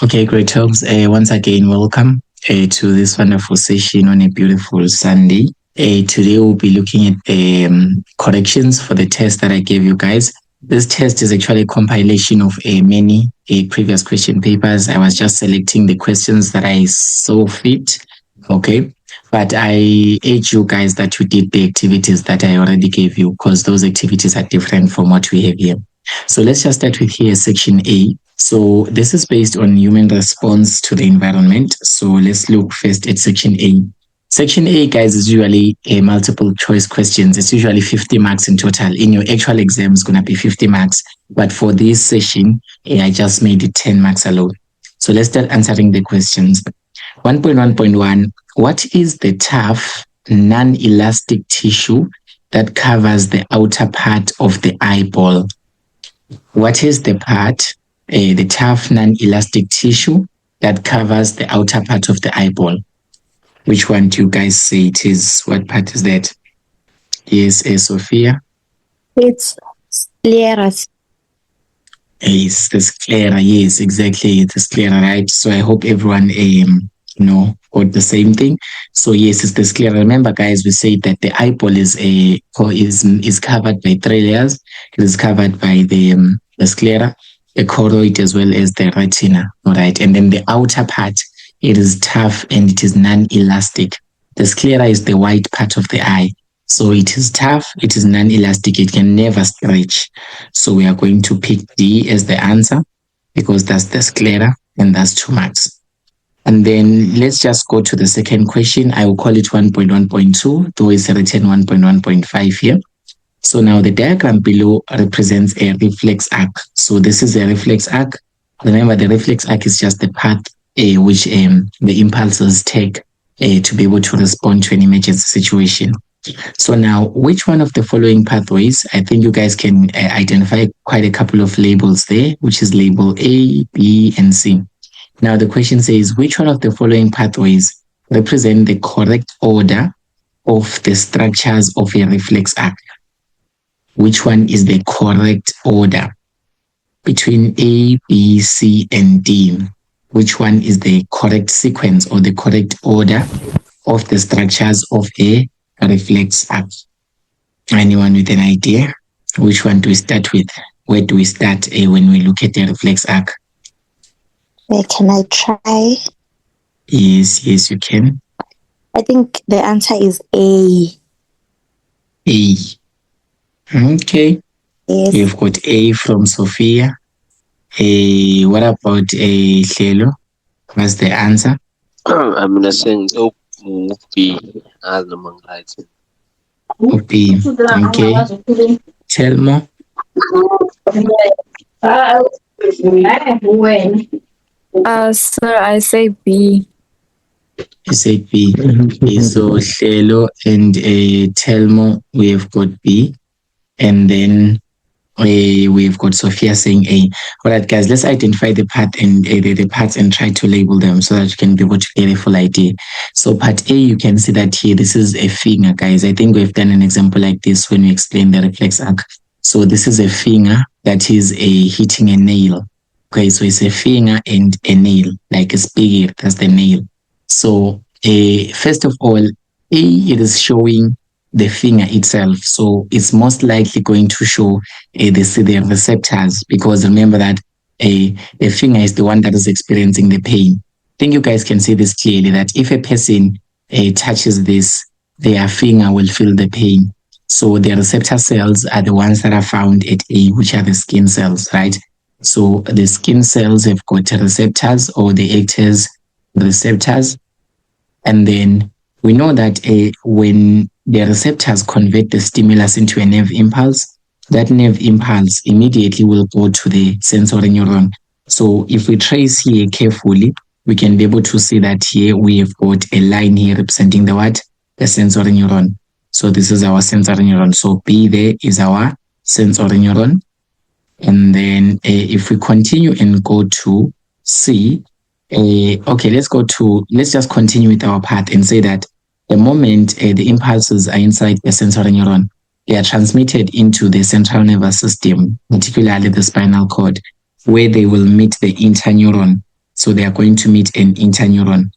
Okay, great talks. Once again, welcome to this wonderful session on a beautiful Sunday. Today we'll be looking at corrections for the test that I gave you guys. This test is actually a compilation of many previous question papers. I was just selecting the questions that I saw fit. Okay, but I urge you guys that you did the activities that I already gave you because those activities are different from what we have here. So let's just start with here, section A. So this is based on human response to the environment. So let's look first at section A. Section A, guys, is usually a multiple choice questions. It's usually 50 marks in total. In your actual exam, it's going to be 50 marks. But for this session, I just made it 10 marks alone. So let's start answering the questions. 1.1.1, what is the tough, non-elastic tissue that covers the outer part of the eyeball? What is the part, the tough non-elastic tissue that covers the outer part of the eyeball? Which one do you guys say it is? What part is that? Yes, Sophia? It's sclera. Yes, the sclera. Yes, exactly. The sclera, right? So I hope everyone, got the same thing. So yes, it's the sclera. Remember, guys, we said that the eyeball is covered by 3 layers. It is covered by the sclera, the choroid, as well as the retina. All right, and then the outer part, it is tough and it is non-elastic. The sclera is the white part of the eye. So it is tough, it is non-elastic, it can never stretch. So we are going to pick D as the answer because that's the sclera and that's 2 marks. And then let's just go to the second question. I will call it 1.1.2, though it's written 1.1.5 here. So now the diagram below represents a reflex arc. So this is a reflex arc. Remember, the reflex arc is just the path which the impulses take to be able to respond to an emergency situation. So now, which one of the following pathways? I think you guys can identify quite a couple of labels there, which is label A, B, and C. Now the question says, which one of the following pathways represent the correct order of the structures of a reflex arc? Which one is the correct order between A, B, C, and D? Which one is the correct sequence or the correct order of the structures of a reflex arc? Anyone with an idea? Which one do we start with? Where do we start when we look at the reflex arc? Can I try? Yes, you can. I think the answer is A. A. Okay. Yes. We've got A from Sophia. What about Hlelo? What's the answer? I'm gonna saying B as the Manglites. B. Okay. Tell more. Sir, I say B. You said B. Okay, so Hlelo and Telmo, we have got B. And then we've got Sophia saying A. All right, guys, let's identify the part and the parts and try to label them so that you can be able to get a full idea. So part A, you can see that here, this is a finger, guys. I think we've done an example like this when we explain the reflex arc. So this is a finger that is hitting a nail. Okay, so it's a finger and a nail, like a spear, that's the nail. So first of all, A, it is showing the finger itself. So it's most likely going to show the receptors, because remember that the finger is the one that is experiencing the pain. I think you guys can see this clearly, that if a person touches this, their finger will feel the pain. So the receptor cells are the ones that are found at A, which are the skin cells, right? So the skin cells have got receptors, or they act as receptors. And then we know that when the receptors convert the stimulus into a nerve impulse, that nerve impulse immediately will go to the sensory neuron. So if we trace here carefully, we can be able to see that here we have got a line here representing the what? The sensory neuron. So this is our sensory neuron. So B there is our sensory neuron. And then if we continue and go to C, okay, let's just continue with our part and say that the moment the impulses are inside the sensory neuron, they are transmitted into the central nervous system, particularly the spinal cord, where they will meet the interneuron. So they are going to meet an interneuron.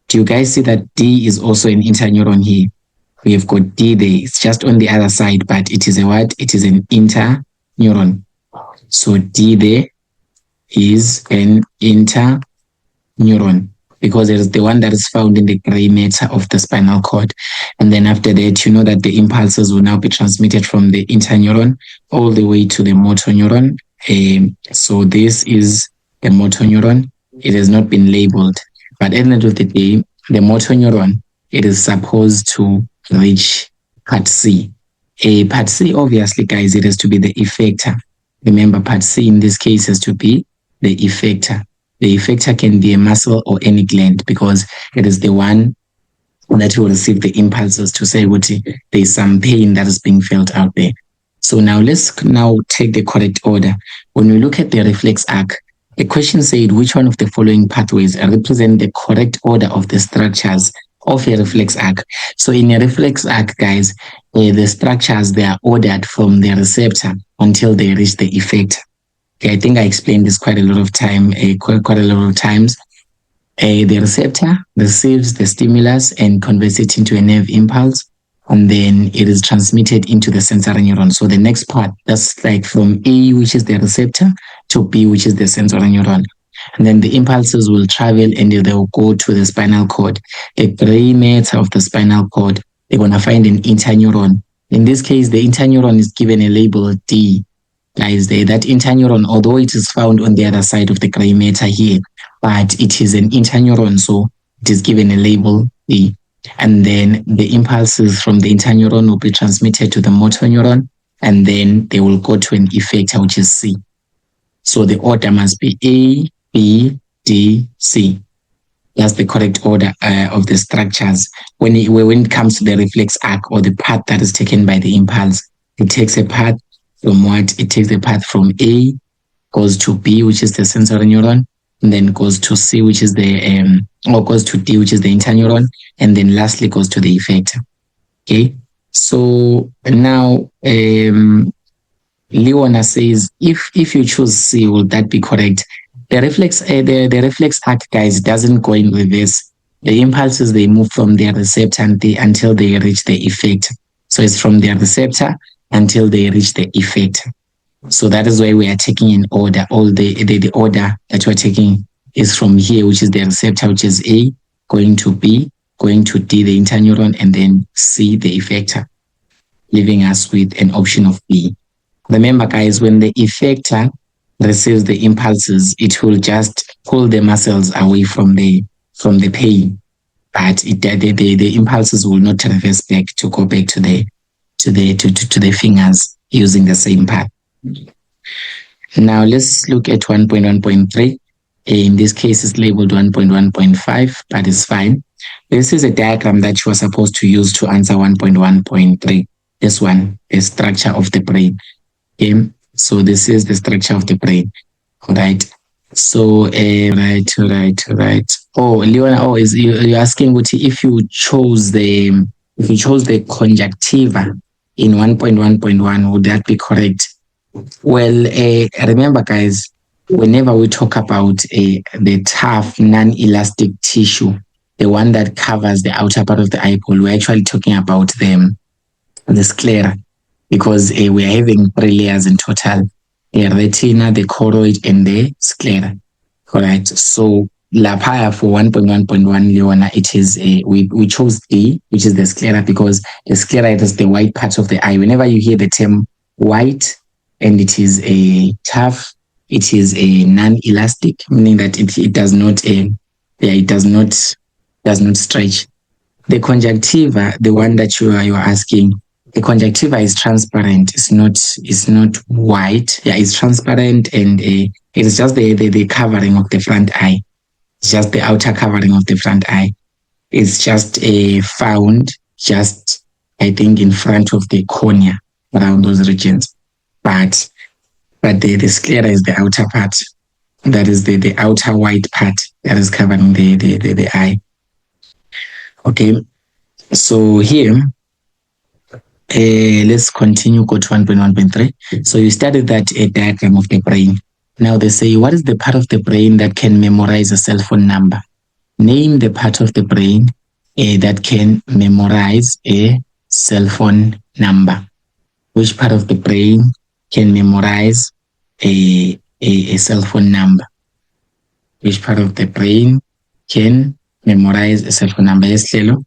Do you guys see that D is also an interneuron here? We have got D there. It's just on the other side, but it is a what? It is an interneuron. So D there is an interneuron because it is the one that is found in the gray matter of the spinal cord. And then after that, you know that the impulses will now be transmitted from the interneuron all the way to the motor neuron. So this is a motor neuron. It has not been labeled, but at the end of the day, the motor neuron, it is supposed to reach part C. Part C, obviously, guys, it has to be the effector. Remember, part C in this case has to be the effector. The effector can be a muscle or any gland because it is the one that will receive the impulses to say what there is some pain that is being felt out there. So now let's now take the correct order. When we look at the reflex arc, the question said which one of the following pathways represent the correct order of the structures of a reflex arc. So in a reflex arc, guys, the structures, they are ordered from the receptor until they reach the effector. Okay, I think I explained this quite a lot of time, quite a lot of times. The receptor receives the stimulus and converts it into a nerve impulse, and then it is transmitted into the sensory neuron. So the next part, that's like from A, which is the receptor, to B, which is the sensory neuron. And then the impulses will travel and they will go to the spinal cord. The gray matter of the spinal cord, they're going to find an interneuron. In this case, the interneuron is given a label D. Guys, that interneuron, although it is found on the other side of the gray matter here, but it is an interneuron, so it is given a label D. And then the impulses from the interneuron will be transmitted to the motor neuron, and then they will go to an effector, which is C. So the order must be A, B, D, C. That's the correct order of the structures. When it comes to the reflex arc or the path that is taken by the impulse, it takes a path from what? It takes a path from A, goes to B, which is the sensory neuron, and then goes to C, which is the or goes to D, which is the interneuron, and then lastly goes to the effector. Okay, so now Leona says, if you choose C, will that be correct? The reflex arc, guys, doesn't go in reverse. The impulses, they move from their receptor until they reach the effector. So it's from their receptor until they reach the effector. So that is why we are taking in order. All the order that we're taking is from here, which is the receptor, which is A, going to B, going to D, the interneuron, and then C, the effector, leaving us with an option of B. Remember, guys, when the effector receives the impulses, it will just pull the muscles away from the pain, but the impulses will not reverse back to go back to the fingers using the same path. Now let's look at 1.1.3. In this case, it's labeled 1.1.5, but it's fine. This is a diagram that you are supposed to use to answer 1.1.3. This one, the structure of the brain. Okay, so this is the structure of the brain. All right. So, right. Oh, Leona, you're asking if you chose the conjunctiva in 1.1.1, would that be correct? Well, remember, guys, whenever we talk about the tough, non-elastic tissue, the one that covers the outer part of the eyeball, we're actually talking about the sclera, because we are having 3 layers in total: the retina, the choroid, and the sclera. All right. So lapaya for 1.1.1, Leona, it is we chose D, which is the sclera, because the sclera is the white part of the eye. Whenever you hear the term white and it is a tough, it is a non-elastic, meaning that it does not stretch. The conjunctiva, the one that you are asking, the conjunctiva is transparent. It's not white. Yeah, it's transparent, and it's just the covering of the front eye. It's just the outer covering of the front eye. It's just found just, I think, in front of the cornea, around those regions. But the sclera is the outer part. That is the outer white part that is covering the eye. Okay, so here, let's continue, go to 1.1.3. So you studied that a diagram of the brain. Now they say, what is the part of the brain that can memorize a cell phone number? Name the part of the brain that can memorize a cell phone number. Which part of the brain can memorize a cell phone number? Which part of the brain can memorize a cell phone number? Yes, Lelo?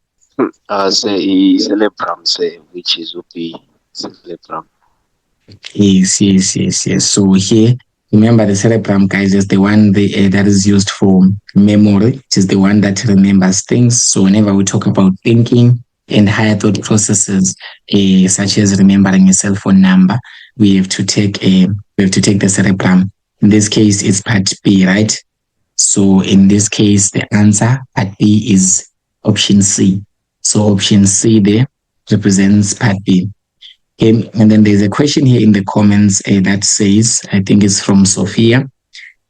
Say cerebrum, say, which is would be cerebrum. Yes. So here, remember the cerebrum, guys, is the one that is used for memory. It is the one that remembers things. So whenever we talk about thinking and higher thought processes, such as remembering a cell phone number, we have to take the cerebrum. In this case, it's part B, right? So in this case, the answer part B is option C. So option C there represents part B. Okay, and then there's a question here in the comments that says, I think it's from Sophia.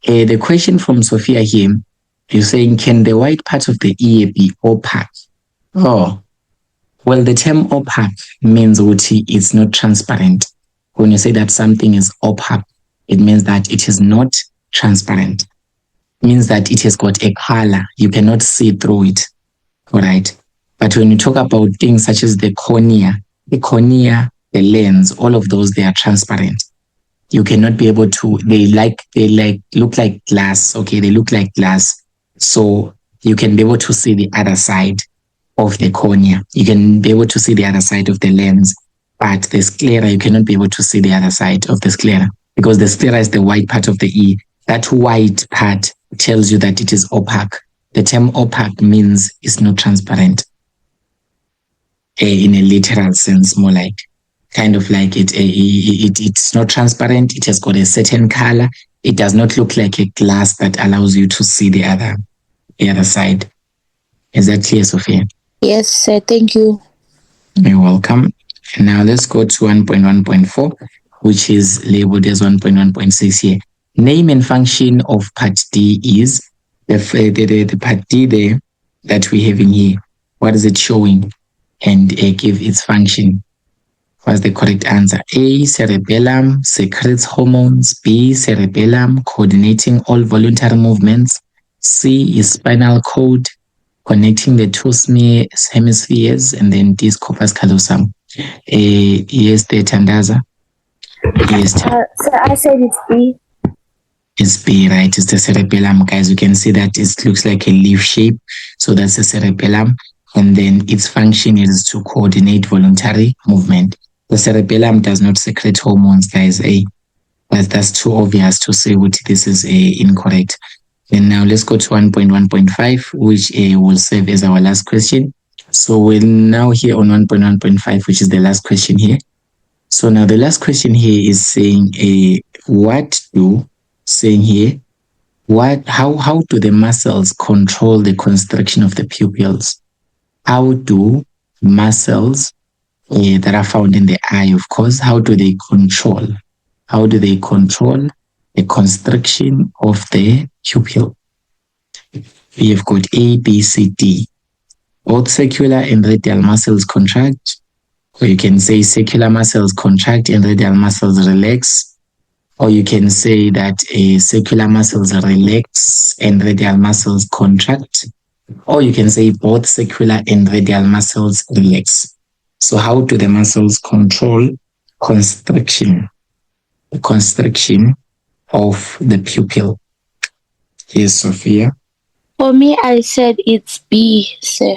The question from Sophia here, you're saying, can the white part of the ear be opaque? Oh, well, the term opaque means it's not transparent. When you say that something is opaque, it means that it is not transparent. It means that it has got a color. You cannot see through it. All right. But when you talk about things such as the cornea, the lens, all of those, they are transparent. You cannot be able to, they look like glass. Okay, they look like glass. So you can be able to see the other side of the cornea. You can be able to see the other side of the lens. But the sclera, you cannot be able to see the other side of the sclera, because the sclera is the white part of the ear. That white part tells you that it is opaque. The term opaque means it's not transparent. In a literal sense, more like, kind of like it's not transparent. It has got a certain color. It does not look like a glass that allows you to see the other side. Is that clear, Sophia? Yes, sir. Thank you. You're welcome. And now let's go to 1.1.4, which is labeled as 1.1.6 here. Name and function of part D is the part D there that we have in here. What is it showing? And give its function. What's the correct answer? A, cerebellum secretes hormones. B, cerebellum coordinating all voluntary movements. C is spinal cord connecting the two hemispheres. And then D is corpus callosum. Yes, the Tandaza. Yes. Sir, I said it's B. It's B, right? It's the cerebellum, guys. You can see that it looks like a leaf shape. So that's the cerebellum. And then its function is to coordinate voluntary movement. The cerebellum does not secrete hormones, guys. But that's too obvious to say what this is incorrect. And now let's go to 1.1.5, which will serve as our last question. So we're now here on 1.1.5, which is the last question here. So now the last question here is saying how do the muscles control the constriction of the pupils? How do muscles that are found in the eye, of course, how do they control the constriction of the pupil? We have got A, B, C, D. Both circular and radial muscles contract, or you can say circular muscles contract and radial muscles relax, or you can say that circular muscles relax and radial muscles contract, or you can say both circular and radial muscles relax. So how do the muscles control constriction of the pupil? Yes, Sophia. For me, I said it's B, sir.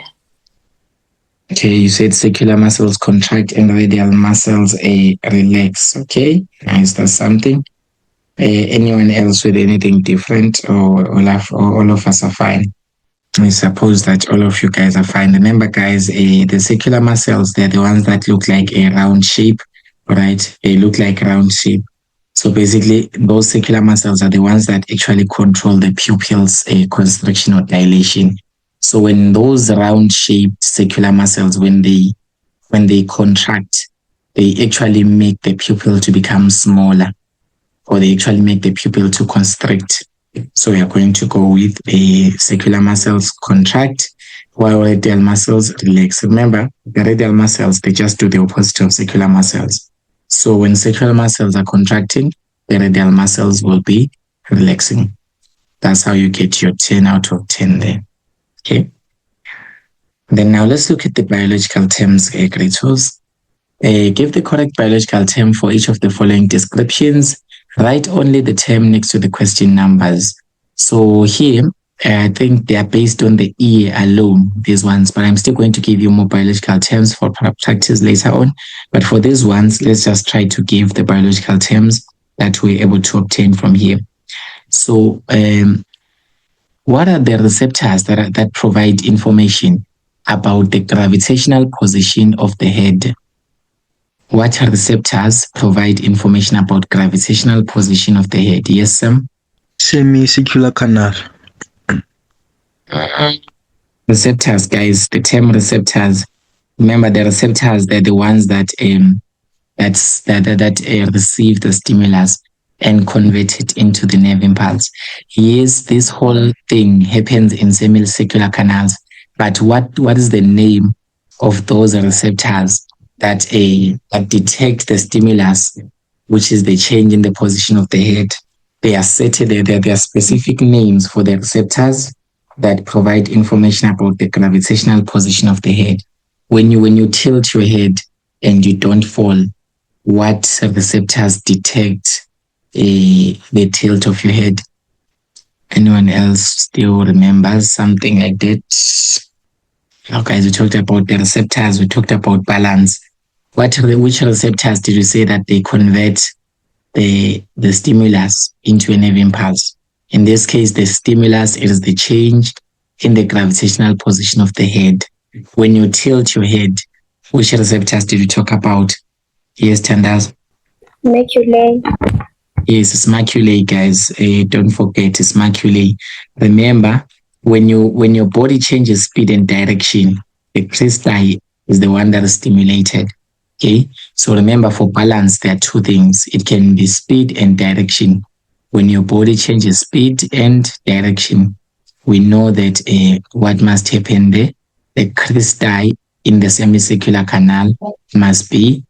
Okay, you said circular muscles contract and radial muscles relax. Okay, nice. That's something. Anyone else with anything different, or all of us are fine? I suppose that all of you guys are fine. Remember, guys, the circular muscles, they're the ones that look like a round shape, right? They look like round shape. So basically, those circular muscles are the ones that actually control the pupil's constriction or dilation. So when those round-shaped circular muscles, when they contract, they actually make the pupil to become smaller, or they actually make the pupil to constrict. So we are going to go with circular muscles contract, while radial muscles relax. Remember, the radial muscles, they just do the opposite of circular muscles. So when circular muscles are contracting, the radial muscles will be relaxing. That's how you get your 10 out of 10 there. Okay. Then now let's look at the biological terms, Kratos. Give the correct biological term for each of the following descriptions. Write only the term next to the question numbers. So here, I think they are based on the E alone, these ones, but I'm still going to give you more biological terms for practice later on. But for these ones, let's just try to give the biological terms that we're able to obtain from here. So what are the receptors that provide information about the gravitational position of the head? What are receptors provide information about gravitational position of the head? Yes, Sam? Semicircular canal. Receptors, guys, the term receptors. Remember, the receptors, they're the ones that receive the stimulus and convert it into the nerve impulse. Yes, this whole thing happens in semicircular canals, but what is the name of those receptors that detect the stimulus, which is the change in the position of the head? They are there are specific names for the receptors that provide information about the gravitational position of the head. When you tilt your head and you don't fall, what receptors detect the tilt of your head? Anyone else still remembers something like that? Now, guys, we talked about the receptors. We talked about balance. Which receptors did you say that they convert the stimulus into a nerve impulse? In this case, the stimulus is the change in the gravitational position of the head. When you tilt your head, which receptors did you talk about? Yes, Tandas? Maculae. Yes, it's maculae, guys. Don't forget, it's maculae. Remember, when your body changes speed and direction, the cristae is the one that is stimulated. Okay, so remember, for balance, there are two things. It can be speed and direction. When your body changes speed and direction, we know that what must happen there? The cristae in the semicircular canal must be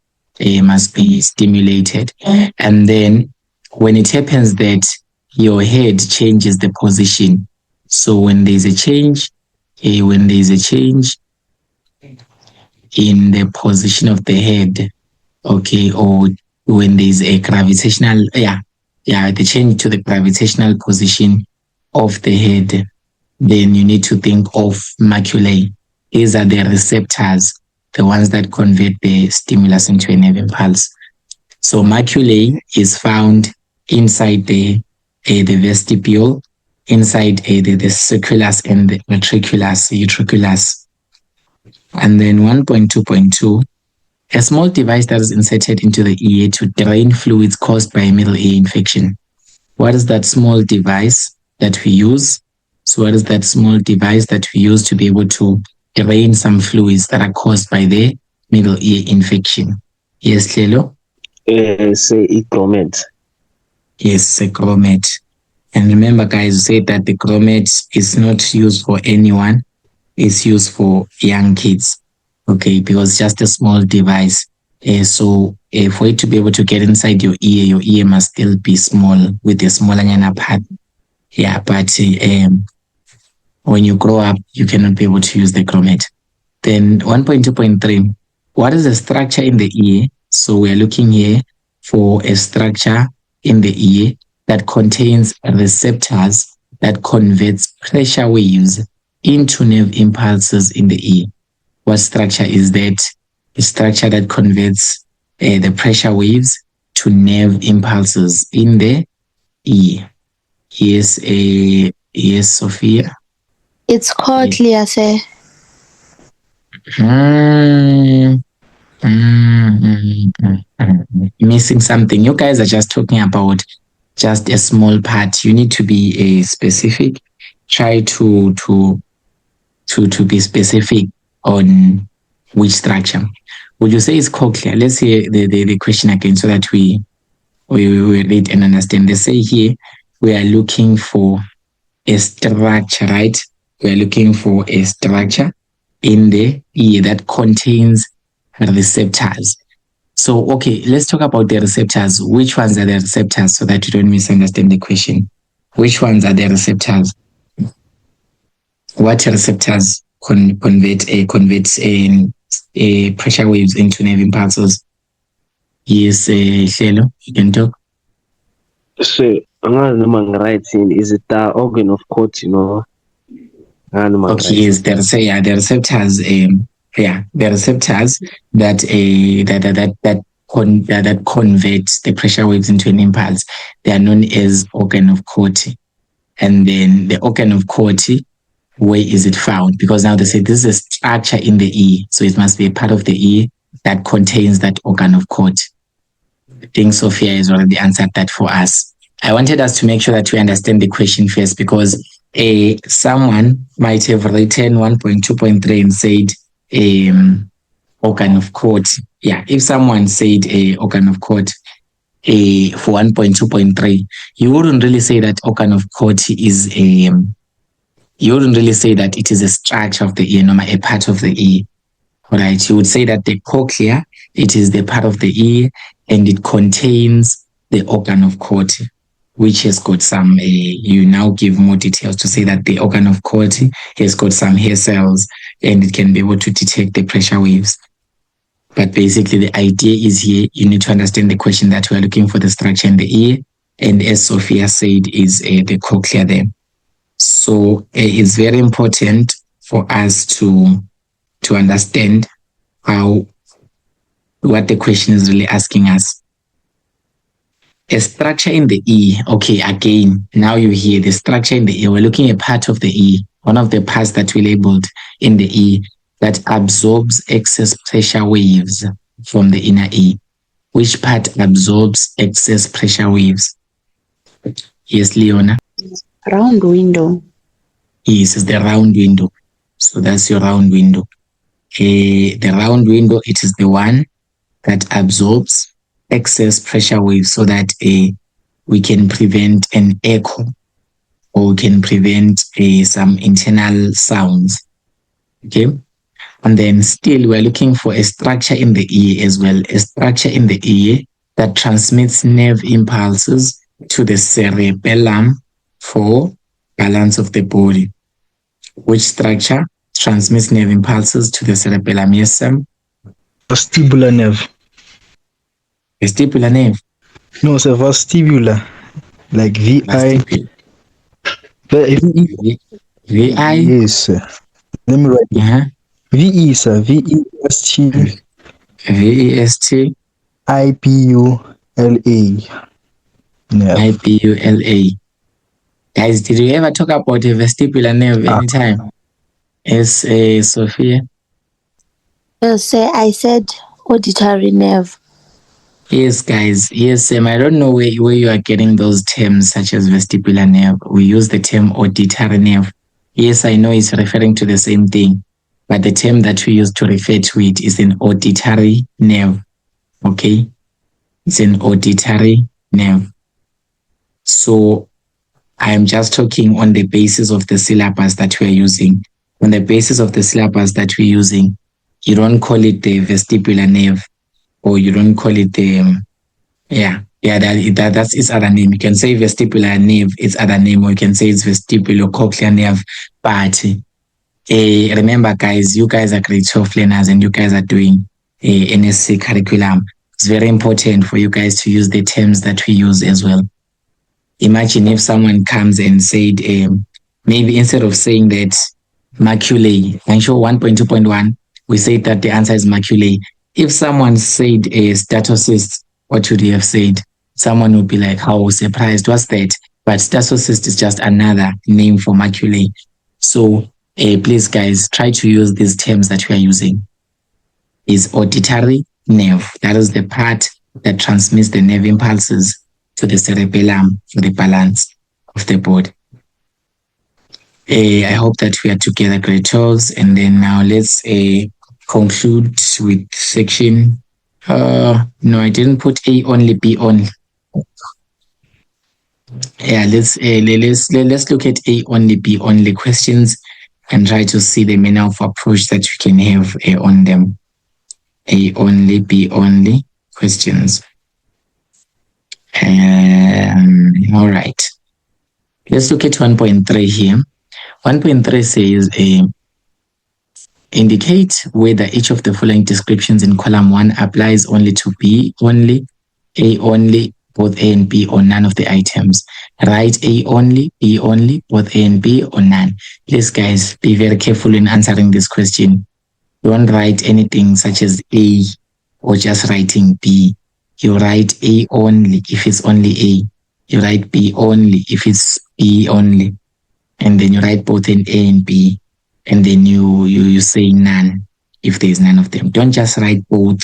stimulated. And then when it happens that your head changes the position, so when there's a change in the position of the head, okay, or when there's a gravitational, the change to the gravitational position of the head, then you need to think of maculae. These are the receptors, the ones that convert the stimulus into a nerve impulse. So maculae is found inside the vestibule, inside the circulus and the utriculus. And then 1.2.2, a small device that is inserted into the ear to drain fluids caused by a middle ear infection. What is that small device that we use? So what is that small device that we use to be able to drain some fluids that are caused by the middle ear infection? Yes, Lelo? Say a grommet. Yes, a grommet. And remember, guys, we said that the grommet is not used for anyone. It's used for young kids. Okay, because it's just a small device. So for it to be able to get inside your ear must still be small with a smaller part. Yeah, but when you grow up, you cannot be able to use the grommet. Then 1.2.3, what is the structure in the ear? So we're looking here for a structure in the ear that contains receptors that converts pressure waves into nerve impulses in the ear. What structure is that? The structure that converts the pressure waves to nerve impulses in the ear. Yes, Sophia. It's cochlea, sir. Missing something. You guys are just talking about just a small part. You need to be specific. Try to be specific on which structure. Would you say it's cochlea? Let's hear the question again so that we read and understand. They say here we are looking for a structure, right? We are looking for a structure in the ear that contains receptors. So, okay, let's talk about the receptors. Which ones are the receptors so that you don't misunderstand the question? Which ones are the receptors? What receptors convert pressure waves into nerve impulses? Yes, Hlelo, you can talk. So, right, is it the organ of court, you know? Okay, yes, the receptors. The receptors that convert the pressure waves into an impulse. They are known as organ of Corti. And then the organ of Corti, where is it found? Because now they say this is a structure in the ear, so it must be a part of the ear that contains that organ of Corti. I think Sophia has already answered that for us. I wanted us to make sure that we understand the question first, because someone might have written 1.2.3 and said organ of Corti. Yeah, if someone said organ of Corti for 1.2.3, you wouldn't really say that organ of Corti is you wouldn't really say that it is a structure of the ear, no, a part of the ear. Right? You would say that the cochlea, it is the part of the ear and it contains the organ of Corti, which has got some, you now give more details to say that the organ of Corti has got some hair cells and it can be able to detect the pressure waves. But basically the idea is here, you need to understand the question that we're looking for the structure in the ear. And as Sophia said, is the cochlea there. So it's very important for us to understand what the question is really asking us. A structure in the ear. Okay, again, now you hear the structure in the ear. We're looking at part of the ear, one of the parts that we labeled in the ear that absorbs excess pressure waves from the inner ear. Which part absorbs excess pressure waves? Yes, Leona? Round window. Yes, it's the round window. So that's your round window. The round window, it is the one that absorbs excess pressure waves so that we can prevent an echo or we can prevent some internal sounds. Okay. And then still we're looking for a structure in the ear as well, a structure in the ear that transmits nerve impulses to the cerebellum for balance of the body. Which structure transmits nerve impulses to the cerebellum? Yes, Sam? Vestibular nerve. Vestibular nerve? No, it's a vestibular. Like VI. VI? Yes, sir. Let me write it. VE, sir. VEST. VEST? IPULA. Nerve. IPULA. Guys, did you ever talk about a vestibular nerve anytime? Yes, Sophia? Yes, I said auditory nerve. Yes, guys. Yes, I don't know where you are getting those terms such as vestibular nerve. We use the term auditory nerve. Yes, I know it's referring to the same thing, but the term that we use to refer to it is an auditory nerve. Okay? It's an auditory nerve. So I'm just talking on the basis of the syllabus that we're using. On the basis of the syllabus that we're using, you don't call it the vestibular nerve, or you don't call it the, that's its other name. You can say vestibular nerve, its other name, or you can say it's vestibulocochlear nerve. But remember, guys, you guys are grade 12 learners and you guys are doing NSC curriculum. It's very important for you guys to use the terms that we use as well. Imagine if someone comes and said, maybe instead of saying that maculae, I'm sure 1.2.1, we said that the answer is maculae. If someone said a statocyst, what would you have said? Someone would be like, how surprised, what's that? But statocyst is just another name for maculae. So please, guys, try to use these terms that we are using. Is auditory nerve. That is the part that transmits the nerve impulses to the cerebellum for the balance of the body. I hope that we are together, grade 12s. And then now let's conclude with section. No, I didn't put A only, B only. Yeah, let's look at A only, B only questions and try to see the manner of approach that we can have on them. A only, B only questions. All right. Let's look at 1.3 here. 1.3 says indicate whether each of the following descriptions in column 1 applies only to B only, A only, both A and B, or none of the items. Write A only, B only, both A and B, or none. Please guys, be very careful in answering this question. Don't write anything such as A or just writing B. You write A only if it's only A. You write B only if it's B only. And then you write both in A and B. And then you say none if there is none of them. Don't just write both.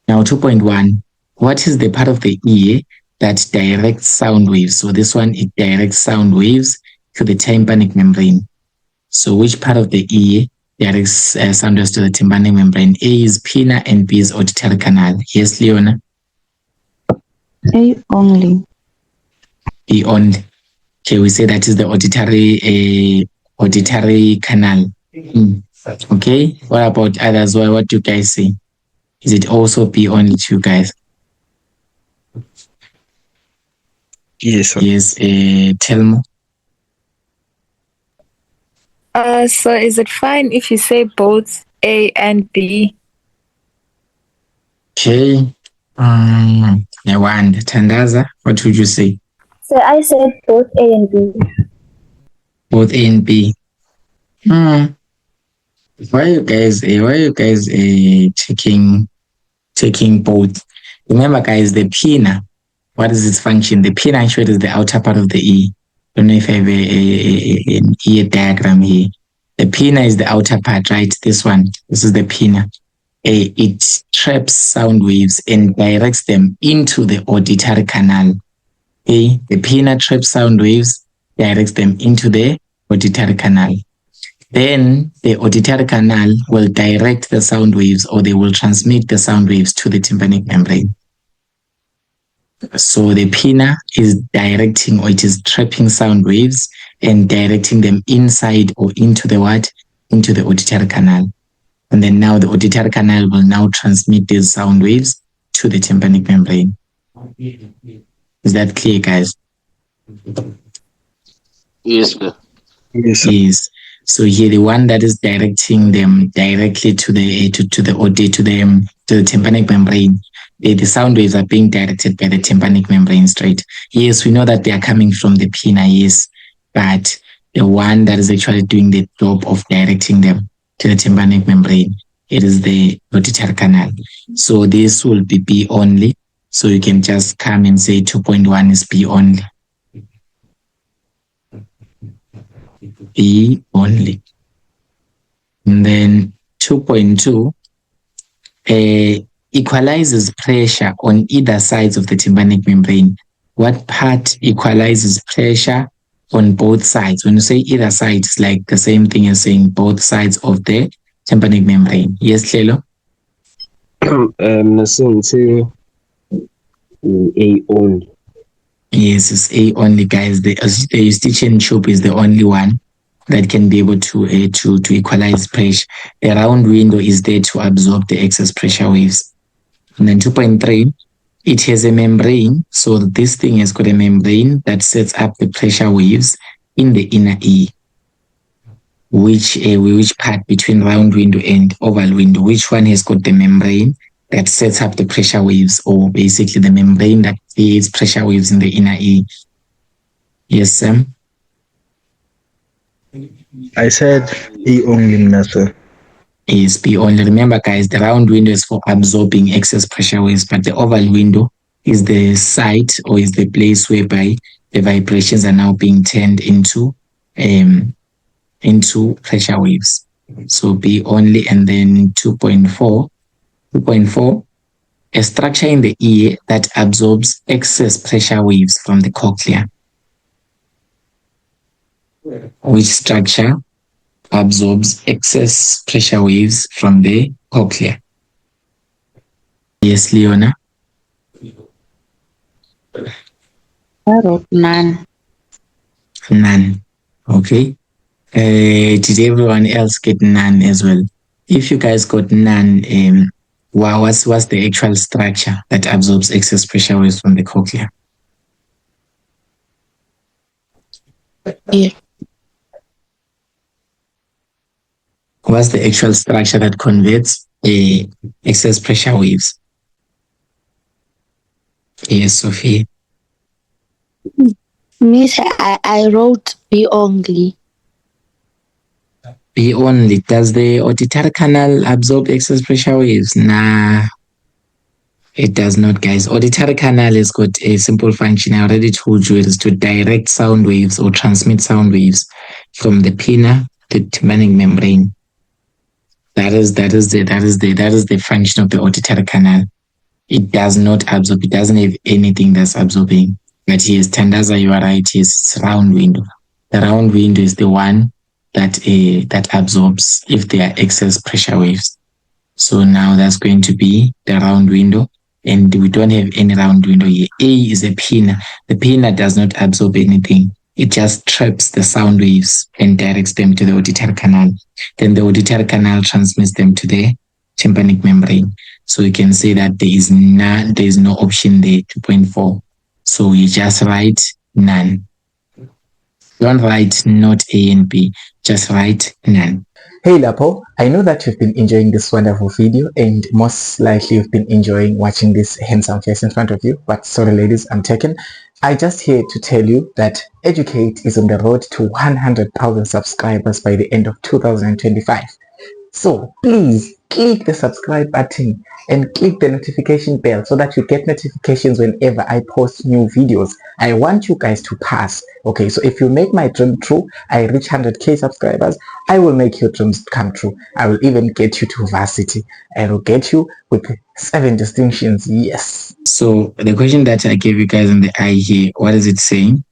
Now 2.1. What is the part of the ear that directs sound waves? So this one, it directs sound waves to the tympanic membrane. So which part of the ear directs sound waves to the tympanic membrane? A is pinna and B is auditory canal. Yes, Leona? A only. B only. Okay, we say that is the auditory canal. Okay, what about others? What do you guys say? Is it also B only to you guys? Yes, sir. Yes, Telmo. So is it fine if you say both A and B? Okay. Nawanda, Tandaza, what would you say? So I said both A and B. Both A and B. Why you guys taking both? Remember guys, the pinna, what is its function? The pinna actually is the outer part of the ear. I don't know if I have an ear diagram here. The pinna is the outer part, right? This one, this is the pinna. It traps sound waves and directs them into the auditory canal. Okay, the pinna traps sound waves, directs them into the auditory canal. Then the auditory canal will direct the sound waves, or they will transmit the sound waves to the tympanic membrane. So the pinna is directing, or it is trapping sound waves and directing them inside or into the what? Into the auditory canal. And then now the auditory canal will now transmit these sound waves to the tympanic membrane. Is that clear, guys? Yes, sir. Yes, sir. Yes. So here the one that is directing them directly to the tympanic membrane, the sound waves are being directed by the tympanic membrane straight. Yes, we know that they are coming from the pinna, yes, but the one that is actually doing the job of directing them to the tympanic membrane, it is the auditory canal. So this will be B only. So you can just come and say 2.1 is B only. B only. And then 2.2 equalizes pressure on either sides of the tympanic membrane. What part equalizes pressure on both sides? When you say either side, it's like the same thing as saying both sides of the tympanic membrane. Yes, Lelo? Say A only. Yes, it's A only, guys. The eustachian tube is the only one that can be able to equalize pressure. The round window is there to absorb the excess pressure waves. And then 2.3, it has a membrane. So this thing has got a membrane that sets up the pressure waves in the inner ear. Which part between round window and oval window? Which one has got the membrane that sets up the pressure waves, or basically the membrane that creates pressure waves in the inner ear? Yes, Sam? I said A only, Master. Is B only. Remember, guys, the round window is for absorbing excess pressure waves, but the oval window is the site, or is the place whereby the vibrations are now being turned into pressure waves. So B only. And then 2.4, a structure in the ear that absorbs excess pressure waves from the cochlea. Which structure absorbs excess pressure waves from the cochlea? Yes, Leona? I wrote none. None. Okay. Did everyone else get none as well? If you guys got none, what's the actual structure that absorbs excess pressure waves from the cochlea? Yeah. What's the actual structure that converts excess pressure waves? Yes, Sophie. Miss, I wrote B only. B only. Does the auditory canal absorb excess pressure waves? Nah, it does not, guys. Auditory canal has got a simple function. I already told you it is to direct sound waves or transmit sound waves from the pinna to the tympanic membrane. That is the function of the auditory canal. It does not absorb. It doesn't have anything that's absorbing. But yes, Tandaza, you are right. Yes, it's round window. The round window is the one that absorbs if there are excess pressure waves. So now that's going to be the round window, and we don't have any round window here. A is a pinna. The pinna does not absorb anything. It just traps the sound waves and directs them to the auditory canal. Then the auditory canal transmits them to the tympanic membrane. So you can say that there is no option there, 2.4. So you just write none. Don't write not A and B, just write none. Hey Lapo, I know that you've been enjoying this wonderful video and most likely you've been enjoying watching this handsome face in front of you, but sorry ladies, I'm taken. I just here to tell you that Educate is on the road to 100,000 subscribers by the end of 2025. So please click the subscribe button and click the notification bell so that you get notifications whenever I post new videos. I want you guys to pass. Okay, so if you make my dream true, I reach 100k subscribers, I will make your dreams come true. I will even get you to varsity. I will get you with 7 distinctions. Yes. So the question that I gave you guys in the eye here, what is it saying?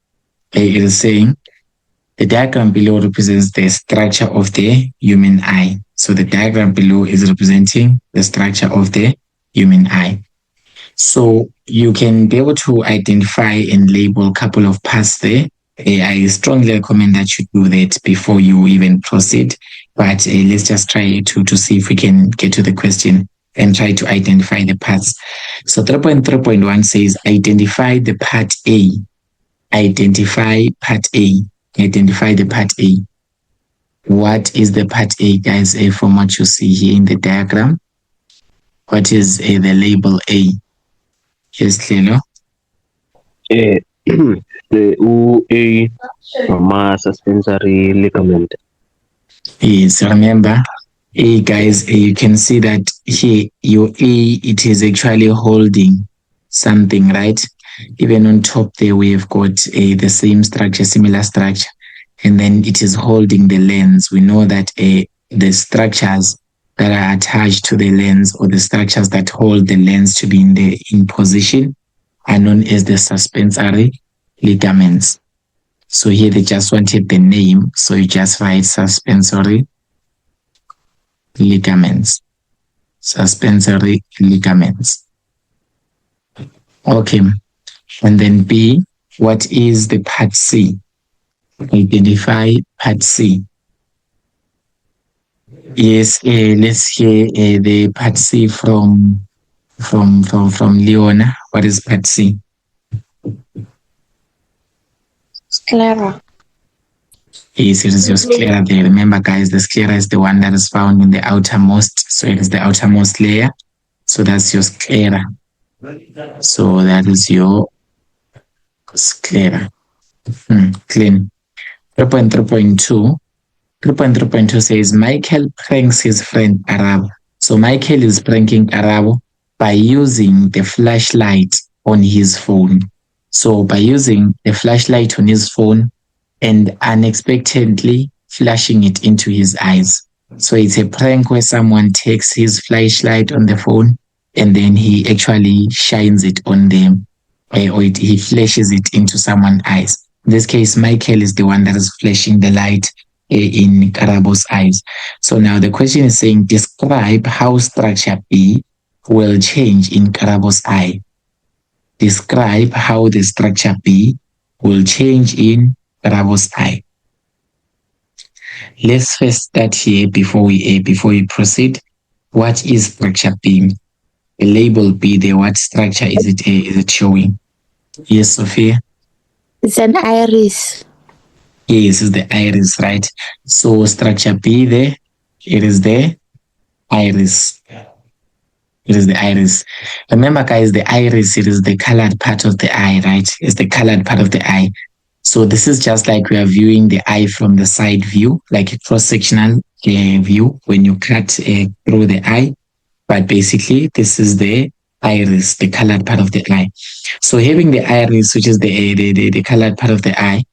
It is saying the diagram below represents the structure of the human eye. So the diagram below is representing the structure of the human eye. So you can be able to identify and label a couple of parts there. I strongly recommend that you do that before you even proceed. But let's just try to see if we can get to the question and try to identify the parts. So 3.3.1 says identify the part A. Identify part A. Identify the part A. What is the part A, guys? From what you see here in the diagram, what is the label A? Yes, Clelo? The OA suspensory ligament. Yes, remember, A, guys, you can see that here, your A, it is actually holding something, right? Even on top there, we have got the same structure, similar structure, and then it is holding the lens. We know that the structures that are attached to the lens, or the structures that hold the lens to be in position, are known as the suspensory ligaments. So here they just wanted the name, so you just write suspensory ligaments. Suspensory ligaments. Okay. And then B, what is the part C? Identify part C. Yes, let's hear the part C from Leona. What is part C? Sclera. Yes, it is your sclera there. Remember, guys, the sclera is the one that is found in the outermost. So it is the outermost layer. So that's your sclera. So that is your sclera. Clean. 3.3.2. 3.3.2 says Michael pranks his friend Arabo. So Michael is pranking Arabo by using the flashlight on his phone. So by using the flashlight on his phone and unexpectedly flashing it into his eyes. So it's a prank where someone takes his flashlight on the phone and then he actually shines it on them, or he flashes it into someone's eyes. In this case, Michael is the one that is flashing the light in Karabo's eyes. So now the question is saying, describe how structure B will change in Karabo's eye. Describe how the structure B will change in Karabo's eye. Let's first start here before we proceed. What is structure B? The label B there, what structure is it showing? Yes, Sophia? It's an iris. Yes, is the iris, right? So structure B there, it is the iris. It is the iris. Remember, guys, the iris, it is the colored part of the eye, right? It's the colored part of the eye. So this is just like we are viewing the eye from the side view, like a cross-sectional view when you cut through the eye. But basically, this is the iris, the colored part of the eye. So having the iris, which is the colored part of the eye,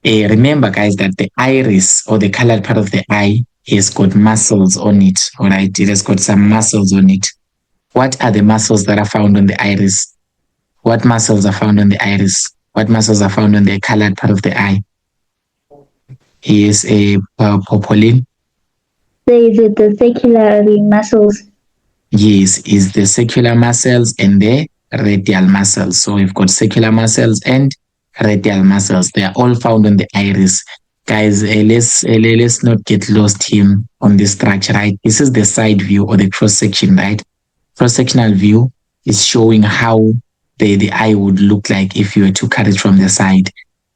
remember, guys, that the iris or the colored part of the eye has got muscles on it, all right? It has got some muscles on it. What are the muscles that are found on the iris? What muscles are found on the iris? What muscles are found on the colored part of the eye? Is a Pauline? So is it the circular muscles? Yes, is the circular muscles and the radial muscles. So we've got circular muscles and radial muscles. They are all found on the iris. Guys, let's not get lost here on this structure, right? This is the side view or the cross-section, right? Cross-sectional view is showing how the eye would look like if you were to cut it from the side.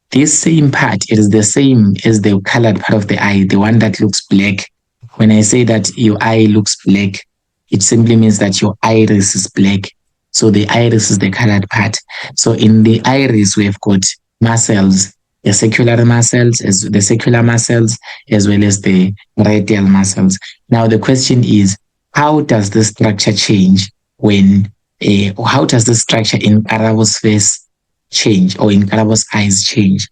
This same part, it is the same as the colored part of the eye, the one that looks black. When I say that your eye looks black, it simply means that your iris is black. So the iris is the colored part. So in the iris, we've got muscles, the circular muscles, as well as the radial muscles. Now the question is, how does the structure change when, how does the structure in Karabo's face change, or in Karabo's eyes change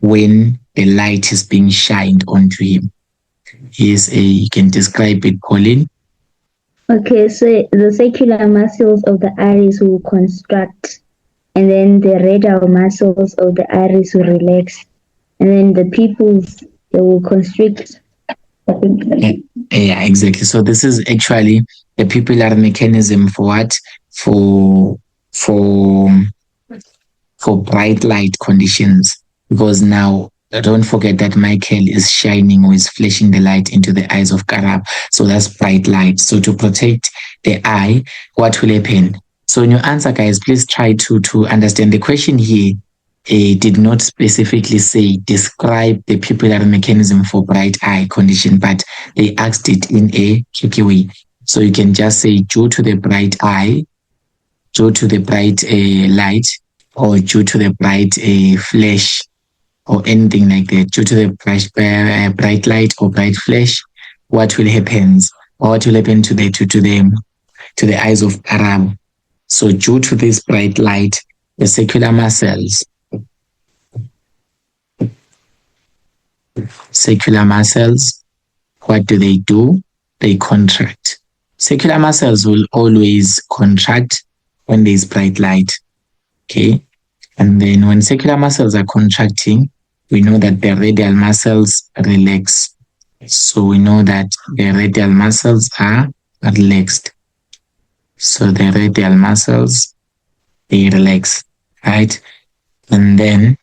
when the light is being shined onto him? Yes, you can describe it, Pauline. Okay, so the circular muscles of the iris will contract, and then the radial muscles of the iris will relax, and then the pupils, they will constrict. Yeah, exactly. So this is actually a pupillar mechanism for what? For bright light conditions. Because now, don't forget that Michael is shining or is flashing the light into the eyes of Karab. So that's bright light. So to protect the eye, what will happen? So in your answer, guys, please try to understand the question here. Did not specifically say describe the pupillar mechanism for bright eye condition, but they asked it in a tricky way. So you can just say due to the bright eye, due to the bright light, or due to the bright flash, or anything like that. Due to the bright light or bright flash, what will happen? Or what will happen to the eyes of Karab? So due to this bright light, the circular muscles, what do? They contract. Circular muscles will always contract when there is bright light. Okay. And then when circular muscles are contracting, we know that the radial muscles relax. So we know that the radial muscles are relaxed. So the radial muscles, they relax, right? And then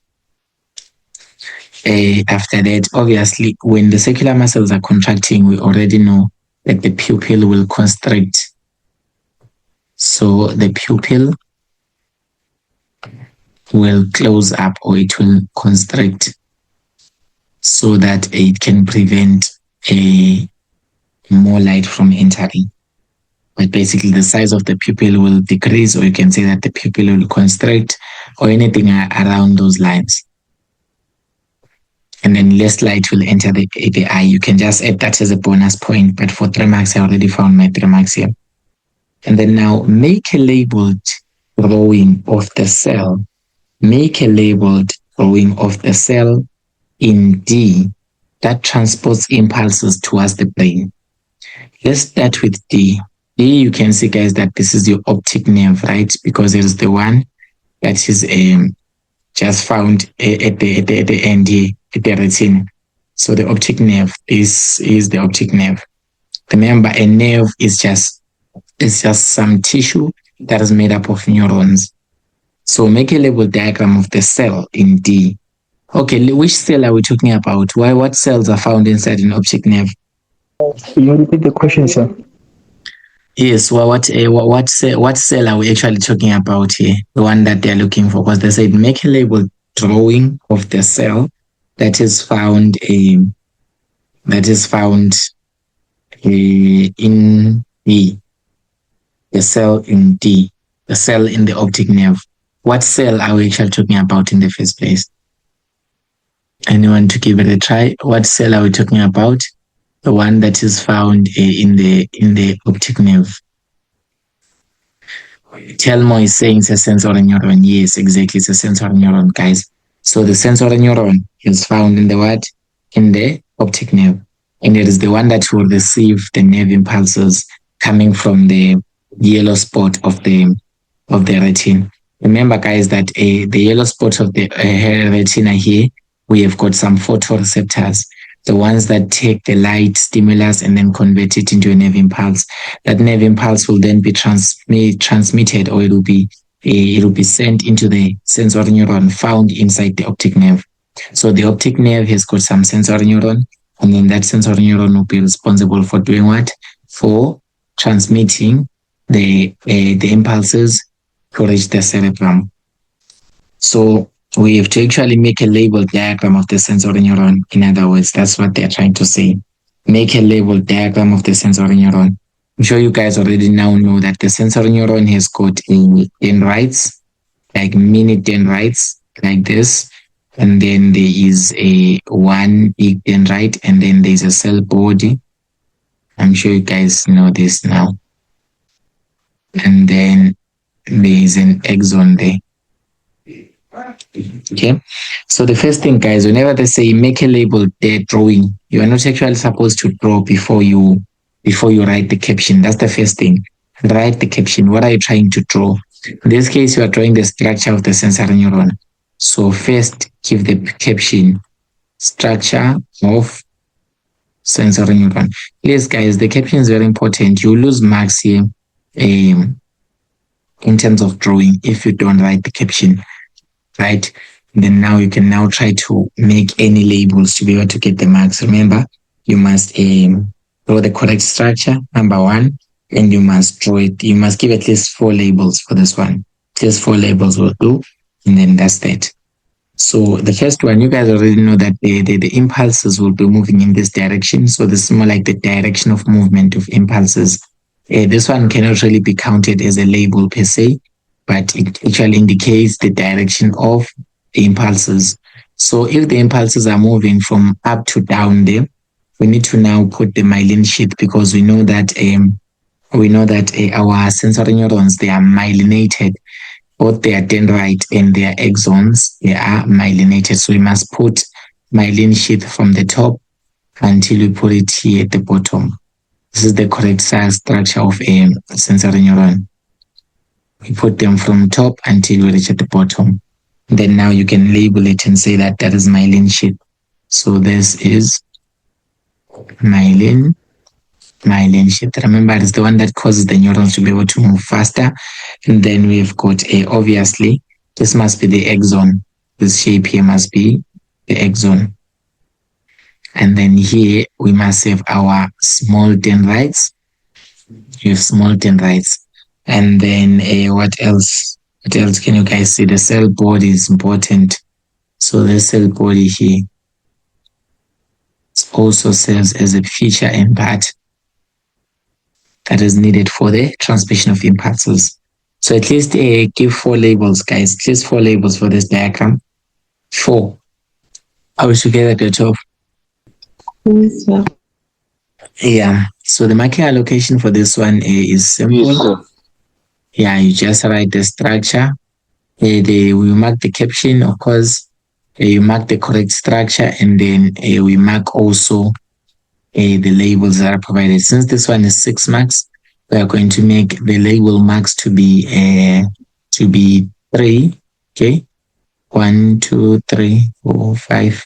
after that, obviously, when the circular muscles are contracting, we already know that the pupil will constrict. So the pupil will close up, or it will constrict, so that it can prevent more light from entering. But basically the size of the pupil will decrease, or you can say that the pupil will constrict, or anything around those lines. And then less light will enter the eye. You can just add that as a bonus point, but for 3 marks, I already found my 3 marks here. And then now make a labeled drawing of the cell. Make a labeled drawing of the cell in D that transports impulses towards the brain. Let's start with D. D, you can see, guys, that this is your optic nerve, right? Because it is the one that is just found at the end here, at the retina. So the optic nerve, this is the optic nerve. Remember, a nerve is just some tissue that is made up of neurons. So make a label diagram of the cell in D. Okay, which cell are we talking about? What cells are found inside an optic nerve? Can you repeat the question, sir? Yes, well, what cell are we actually talking about here? The one that they're looking for, because they said make a label drawing of the cell that is found in E, the cell in D, the cell in the optic nerve. What cell are we actually talking about in the first place? Anyone to give it a try? What cell are we talking about? The one that is found in the optic nerve. Telmo is saying it's a sensory neuron. Yes, exactly. It's a sensory neuron, guys. So the sensory neuron is found in the what? In the optic nerve. And it is the one that will receive the nerve impulses coming from the yellow spot of the retina. Remember, guys, that the yellow spot of the retina here, we have got some photoreceptors, the ones that take the light stimulus and then convert it into a nerve impulse. That nerve impulse will then be transmitted, or it will be sent into the sensory neuron found inside the optic nerve. So the optic nerve has got some sensory neuron, and then that sensory neuron will be responsible for doing what? For transmitting the impulses to reach the cerebrum. So we have to actually make a labeled diagram of the sensory neuron. In other words, that's what they're trying to say. Make a labeled diagram of the sensory neuron. I'm sure you guys already now know that the sensory neuron has got dendrites, like mini dendrites, like this. And then there is one big dendrite, and then there's a cell body. I'm sure you guys know this now. And then there is an axon there. Okay, so the first thing, guys, whenever they say make a label, they're drawing. You are not actually supposed to draw before you write the caption. That's the first thing. Write the caption. What are you trying to draw? In this case, you are drawing the structure of the sensory neuron. So first, give the caption, structure of sensory neuron. Yes, guys, the caption is very important. You lose marks here in terms of drawing if you don't write the caption, right? Then now you can now try to make any labels to be able to get the marks. Remember, you must draw the correct structure, number one, and you must draw it. You must give at least 4 labels for this one. Just 4 labels will do, and then that's that. So the first one, you guys already know that the impulses will be moving in this direction. So this is more like the direction of movement of impulses. This one cannot really be counted as a label per se, but it actually indicates the direction of the impulses. So if the impulses are moving from up to down there, we need to now put the myelin sheath, because we know that our sensory neurons, they are myelinated. Both their dendrite and their axons, they are myelinated. So we must put myelin sheath from the top until we put it here at the bottom. This is the correct size structure of a sensory neuron. We put them from top until we reach at the bottom. Then now you can label it and say that is myelin sheath. So this is myelin sheath. Remember, it's the one that causes the neurons to be able to move faster. And then we've got obviously, this must be the axon. This shape here must be the axon. And then here we must have our small dendrites. You have small dendrites. And then what else? What else can you guys see? The cell body is important. So the cell body here also serves as a feature and part that is needed for the transmission of impulses. So at least give 4 labels, guys. At least 4 labels for this diagram. 4. Are we together at the top? Yes, sir. Yeah. So the marking allocation for this one is simple. Yes, sir. Yeah, you just write the structure. We mark the caption, of course. You mark the correct structure, and then we mark also the labels that are provided. Since this one is 6 marks, we are going to make the label marks to be 3. Okay, 1, 2, 3, 4, 5,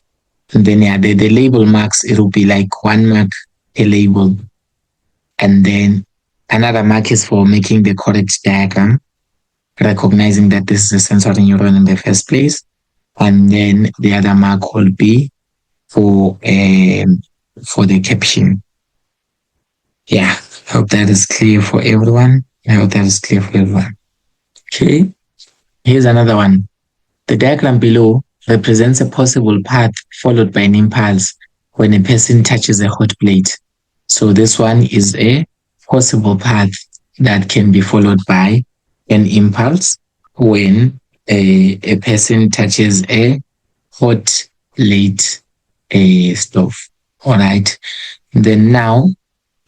and then the label marks, it will be like 1 mark a label, and then another mark is for making the correct diagram, recognizing that this is a sensory neuron in the first place, and then the other mark will be for the caption. Yeah, I hope that is clear for everyone. Okay, here's another one. The diagram below represents a possible path followed by an impulse when a person touches a hot plate. So this one is a possible path that can be followed by an impulse when a person touches a hot plate stove. All right. Then now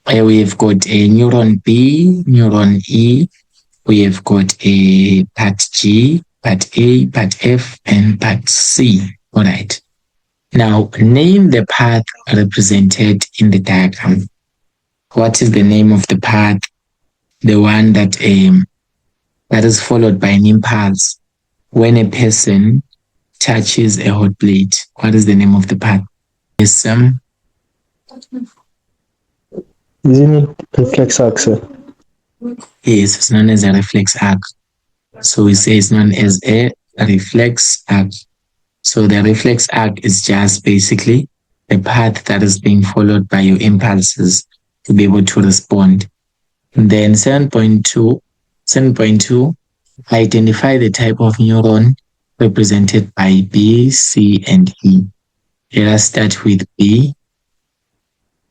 we've got a neuron B, neuron E. We have got a part G, part A, part F, and part C. All right. Now name the path represented in the diagram. What is the name of the path? The one that is followed by an impulse when a person touches a hot plate. What is the name of the path? Yes, Isn't it reflex arc, sir? Yes, it's known as a reflex arc. So we say it's known as a reflex arc. So the reflex arc is just basically the path that is being followed by your impulses to be able to respond. And then 7.2, identify the type of neuron represented by B, C, and E. Let us start with B.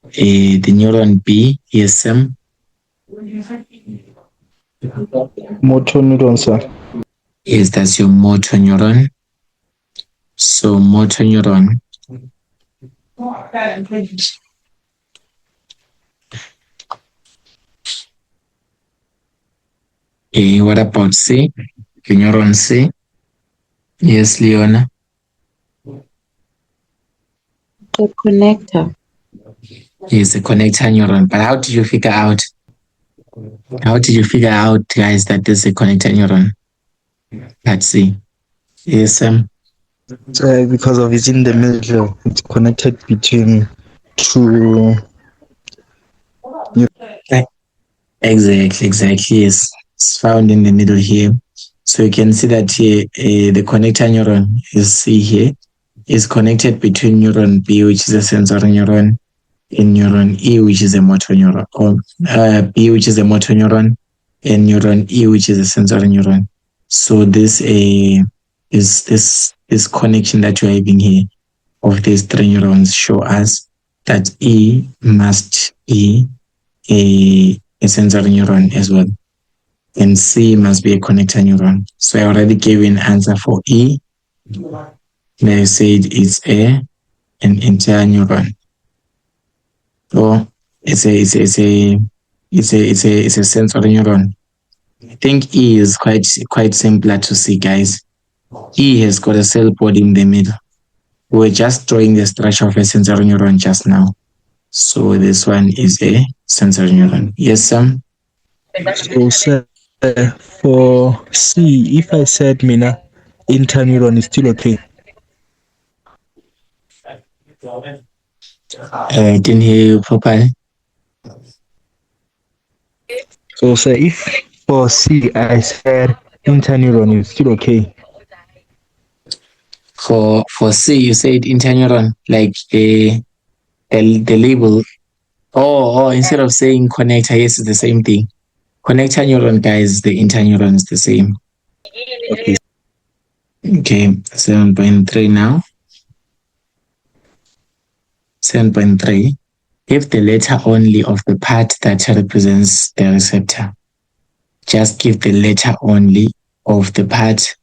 The neuron B, yes, Sam. Motor neuron, sir. Yes, that's your motor neuron. So motor neuron. What about C? The neuron C? Yes, Leona. The connector. Yes, the connector neuron. But how did you figure out? How did you figure out, guys, that this is a connector neuron? Let's see. Yes, Because of it's in the middle, it's connected between two. Exactly. Yes, it's found in the middle here. So you can see that here, the connector neuron you see here is connected between neuron B, which is a sensory neuron, and neuron E, which is a motor neuron, or B, which is a motor neuron, and neuron E, which is a sensory neuron. So this is this connection that you're having here of these three neurons show us that E must be a sensory neuron as well, and C must be a connector neuron. So I already gave you an answer for E. They said it's an entire neuron. Or it's a sensory neuron. I think E is quite simpler to see, guys. E has got a cell body in the middle. We're just drawing the structure of a sensory neuron just now. So this one is a sensory neuron. Yes, Sam? So, sir, for C, if I said Mina, interneuron is still okay. I didn't hear you properly. So, sir, if for C I said interneuron is still okay. For C, you said interneuron, like the label. Oh, instead of saying connector, yes, it's the same thing. Connector neuron, guys, the interneuron is the same. Okay. Okay, 7.3 now. 7.3. If the letter only of the part that represents the receptor, just give the letter only of the part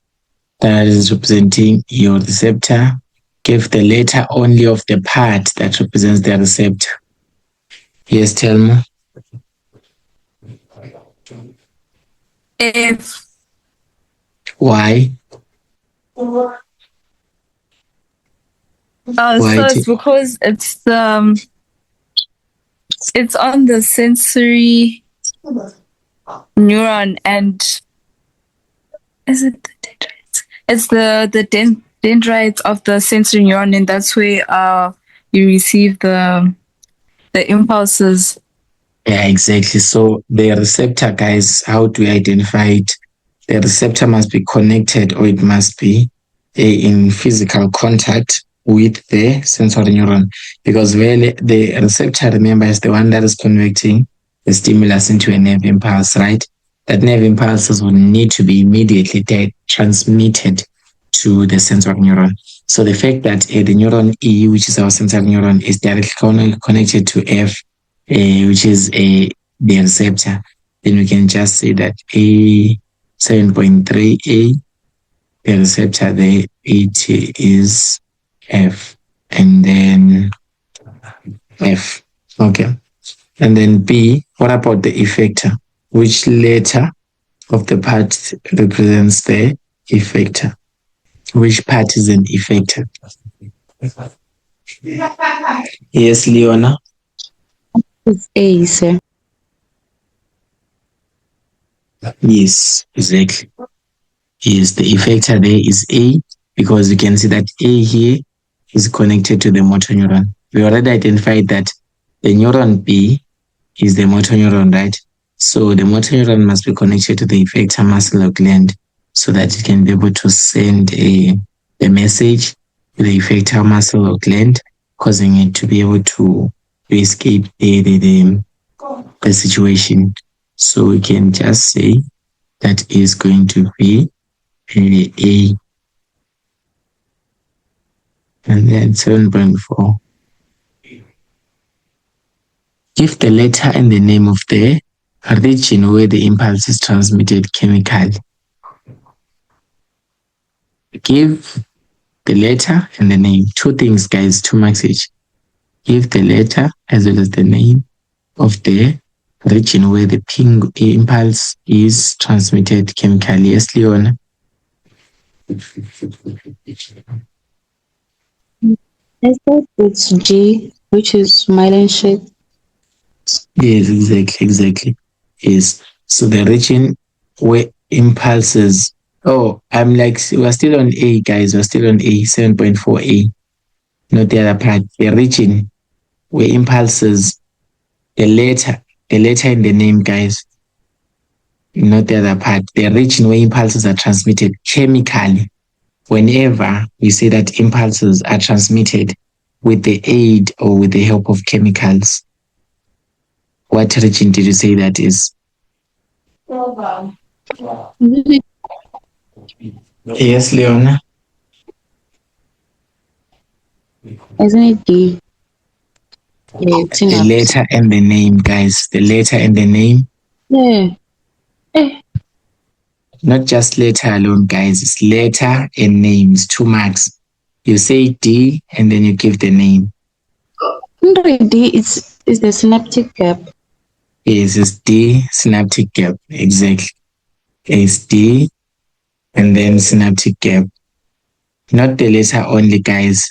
that is representing your receptor. Give the letter only of the part that represents the receptor. Yes, tell me. F. Why? So Why it's because it's on the sensory neuron, and is it the dendrites? It's the dendrites of the sensory neuron, and that's where you receive the impulses. Yeah, exactly. So the receptor, guys, how do we identify it? The receptor must be connected, or it must be in physical contact with the sensory neuron, because really the receptor, remember, is the one that is converting the stimulus into a nerve impulse, right? That nerve impulses will need to be immediately transmitted to the sensory neuron. So the fact that the neuron E, which is our sensory neuron, is directly connected to F, which is the receptor, then we can just say that A 7.3A, the receptor there, it is F, and then F. Okay. And then B, what about the effector? Which letter of the part represents the effector? Which part is an effector? Yes, Leona? It's A, sir. Yes, exactly. Yes, the effector there is A, because you can see that A here is connected to the motor neuron. We already identified that the neuron B is the motor neuron, right? So the motor neuron must be connected to the effector muscle or gland so that it can be able to send the message to the effector muscle or gland, causing it to be able to escape the situation. So we can just say that is going to be A. And then 7.4. Give the letter and the name of the region where the impulse is transmitted chemically. Give the letter and the name. 2 things, guys, 2 marks each. Give the letter as well as the name of the region where the impulse is transmitted chemically. Yes, Leona? I think it's G, which is myelin sheath. Yes, exactly. Yes. So the region where impulses. Oh, I'm like, we're still on A, guys. We're still on A, 7.4A. Not the other part. The region where impulses, the letter in the name, guys. Not the other part. The region where impulses are transmitted chemically. Whenever we say that impulses are transmitted with the aid or with the help of chemicals, what region did you say that is? Yes, Leona? Isn't it D? Yeah, it's The enough. letter and the name, guys. The letter and the name. Yeah. Not just letter alone, guys. It's letter and names, 2 marks. You say D and then you give the name. D is the synaptic gap. Yes, it's D, synaptic gap. Exactly. It's D and then synaptic gap. Not the letter only, guys.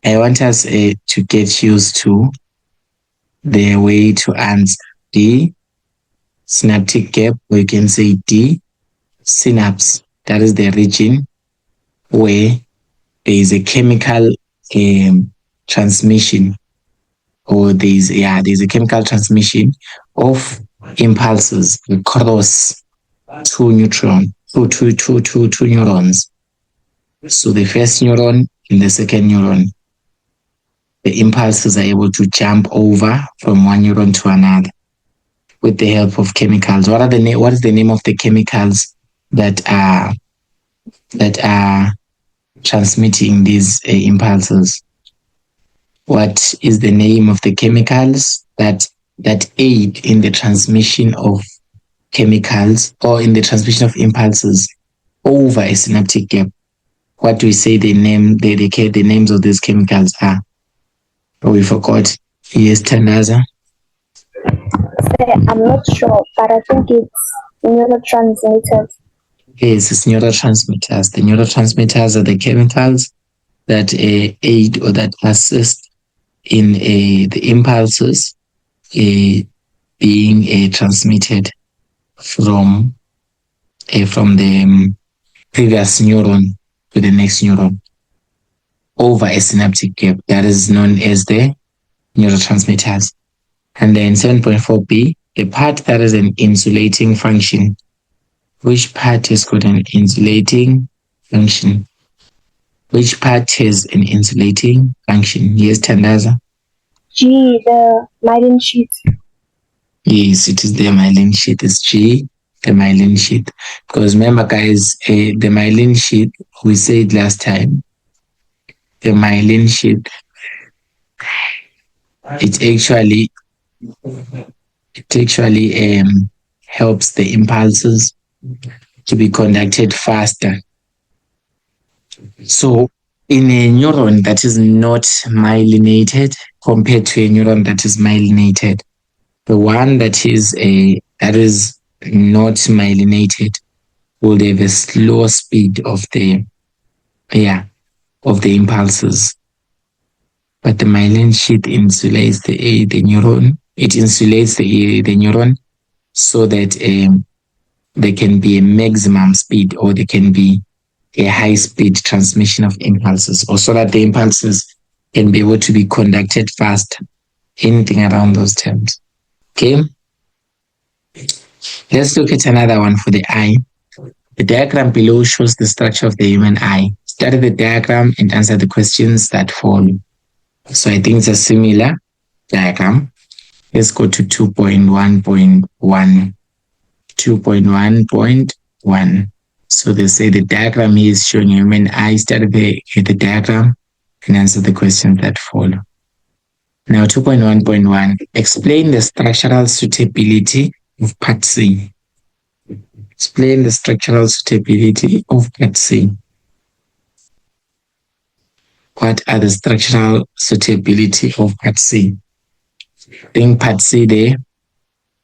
I want us to get used to the way to answer. D, synaptic gap, or you can say D, synapse. That is the region where there is a chemical transmission, or there's a chemical transmission of impulses across 2 neurons. So the first neuron and the second neuron, the impulses are able to jump over from one neuron to another with the help of chemicals. What is the name of the chemicals that are transmitting these impulses? What is the name of the chemicals that aid in the transmission of chemicals or in the transmission of impulses over a synaptic gap? What do we say the names of these chemicals are? Oh, we forgot. Yes, Tandaza. I'm not sure, but I think it's neurotransmitters. Yes, it's neurotransmitters. The neurotransmitters are the chemicals that aid or that assist in the impulses being transmitted from the previous neuron to the next neuron over a synaptic gap. That is known as the neurotransmitters. And then 7.4b, the part that is an insulating function. Which part is called an insulating function? Which part has an insulating function? Yes, Tandaza? G, the myelin sheath. Yes, it is the myelin sheath. It's G, the myelin sheath. Because remember, guys, the myelin sheath, we said last time, the myelin sheath, it actually helps the impulses to be conducted faster. So in a neuron that is not myelinated compared to a neuron that is myelinated, the one that is not myelinated will have a slow speed of the impulses. But the myelin sheath insulates the neuron. It insulates the neuron so that there can be a maximum speed, or there can be a high speed transmission of impulses, or so that the impulses can be able to be conducted fast. Anything around those terms. Okay. Let's look at another one for the eye. The diagram below shows the structure of the human eye. Study the diagram and answer the questions that follow. So I think it's a similar diagram. Let's go to 2.1.1. 2.1.1. So they say the diagram here is showing human eye. Study the diagram and answer the questions that follow. Now 2.1.1. Explain the structural suitability of part C. Explain the structural suitability of part C. What are the structural suitability of part C? I think part C there,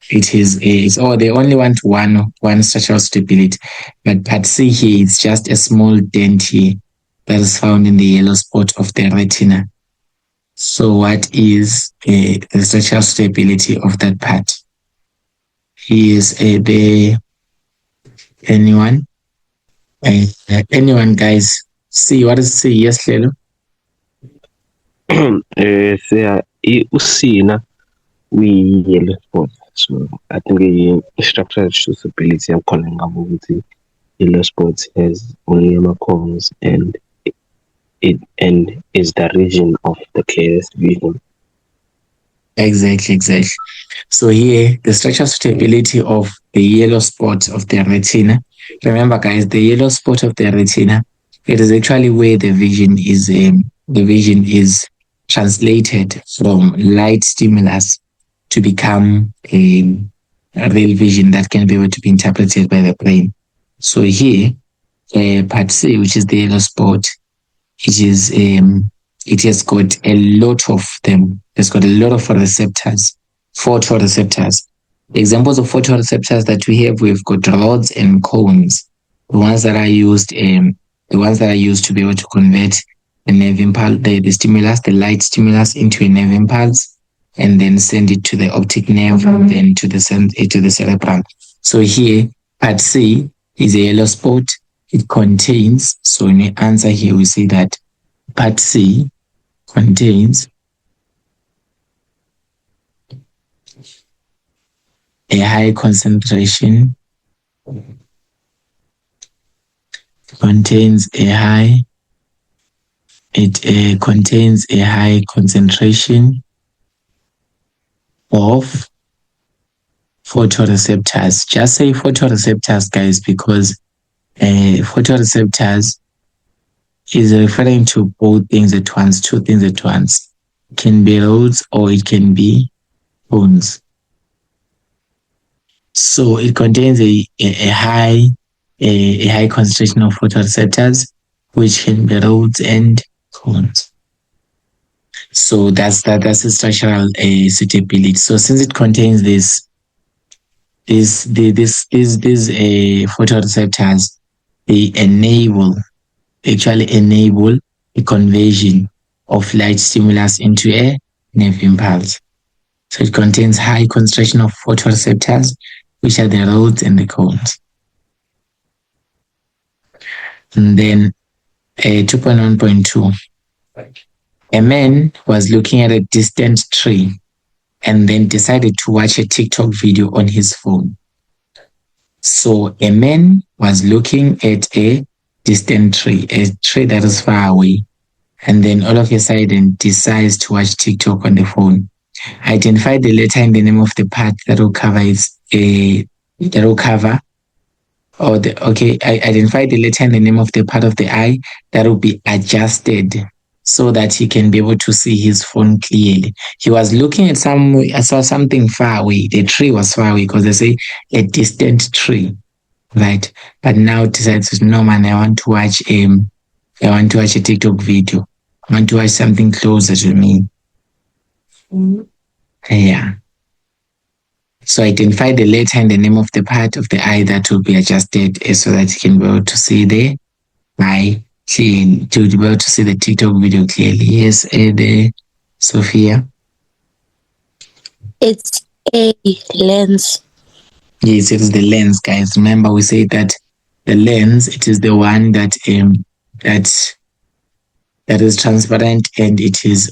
they only want one structural suitability, but part C here is just a small dent here that is found in the yellow spot of the retina. So what is the structural suitability of that part? Is anyone guys? C, what is C? Yes, Lelo? Usina we yellow spot. So I think the structural suitability I'm calling about the yellow spots has only cones and it is the region of the clearest vision. Exactly. So here, the structural suitability of the yellow spot of the retina. Remember, guys, the yellow spot of the retina, it is actually where the vision is translated from light stimulus to become a real vision that can be able to be interpreted by the brain. So here, part C, which is the yellow spot, it has got a lot of them. It's got a lot of photoreceptors. Examples of photoreceptors that we've got rods and cones. The ones that are used to be able to convert the nerve impulse, the stimulus, the light stimulus into a nerve impulse, and then send it to the optic nerve, and then to the cerebrum. So here, part C is a yellow spot. It contains, so in the answer here we see that part C contains a high concentration, contains a high concentration of photoreceptors. Just say photoreceptors, guys, because photoreceptors is referring to both things at once, two things at once. It can be rods or it can be cones. So it contains a high concentration of photoreceptors, which can be rods and cones. So that's the structural suitability. So since it contains these photoreceptors, they actually enable the conversion of light stimulus into a nerve impulse. So it contains high concentration of photoreceptors, which are the rods and the cones. And then 2.1.2. A man was looking at a distant tree and then decided to watch a TikTok video on his phone. So a man was looking at a distant tree, a tree that is far away, and then all of a sudden decides to watch TikTok on the phone. Identify the letter and the name of the part that will cover Identify the letter and the name of the part of the eye that will be adjusted so that he can be able to see his phone clearly. He was looking at I saw something far away. The tree was far away because they say a distant tree, right? But now decides, no man, I want to watch a TikTok video. I want to watch something closer to me. Yeah. So identify the letter and the name of the part of the eye that will be adjusted so that you can be able to see the eye clearly, to be able to see the TikTok video clearly. Yes, Sophia. It's a lens. Yes, it is the lens, guys. Remember, we say that the lens, it is the one that is transparent and it is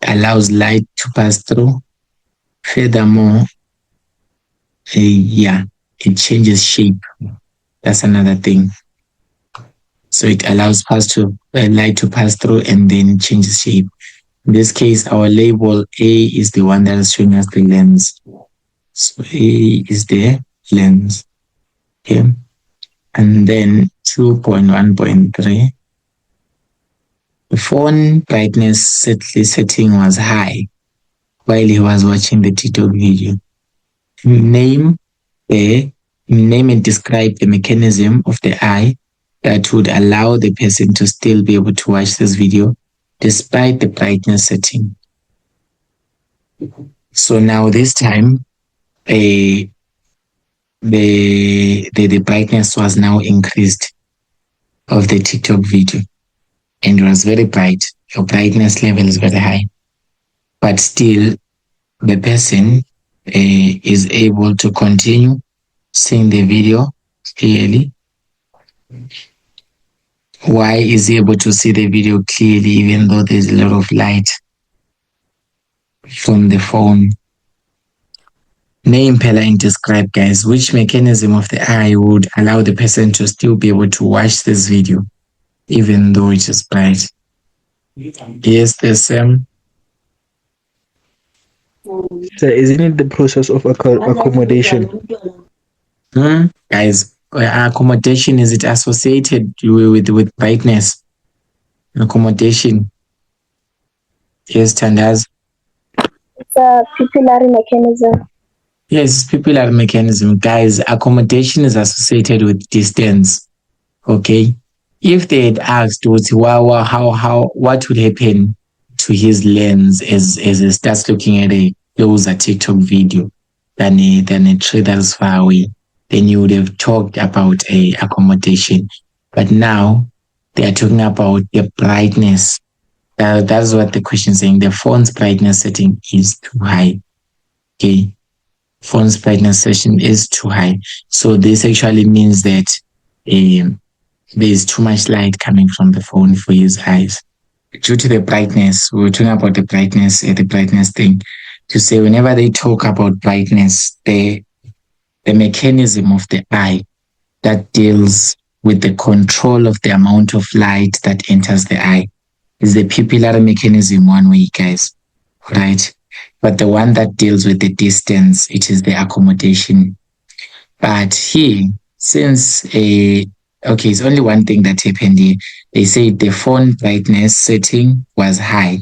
allows light to pass through. Furthermore, it changes shape. That's another thing. So it allows light to pass through and then changes shape. In this case, our label A is the one that is showing us the lens. So A is the lens. Okay. And then 2.1.3. The phone brightness setting was high while he was watching the TikTok video. Name and describe the mechanism of the eye that would allow the person to still be able to watch this video despite the brightness setting. So now this time, the brightness was now increased of the TikTok video, and it was very bright. Your brightness level is very high, but still the person is able to continue seeing the video clearly. Why is he able to see the video clearly even though there's a lot of light from the phone? Name, Pella, and describe, guys, which mechanism of the eye would allow the person to still be able to watch this video even though it is bright. Yes, the same. So isn't it the process of accommodation? Guys, accommodation, is it associated with brightness? Accommodation. Yes, Tandaz. It's a pupillary mechanism. Yes, pupillary mechanism. Guys, accommodation is associated with distance. Okay? If they had asked what would happen to his lens as he starts looking at a closer TikTok video than a tree that is far away, then you would have talked about a accommodation. But now they are talking about the brightness. That's what the question is saying. The phone's brightness setting is too high. Okay. Phone's brightness setting is too high. So this actually means that there's too much light coming from the phone for his eyes. Due to the brightness, we were talking about the brightness thing. To say whenever they talk about brightness, the mechanism of the eye that deals with the control of the amount of light that enters the eye is the pupillary mechanism one way, guys. Right? But the one that deals with the distance, it is the accommodation. But here, since it's only one thing that happened here. They say the phone brightness setting was high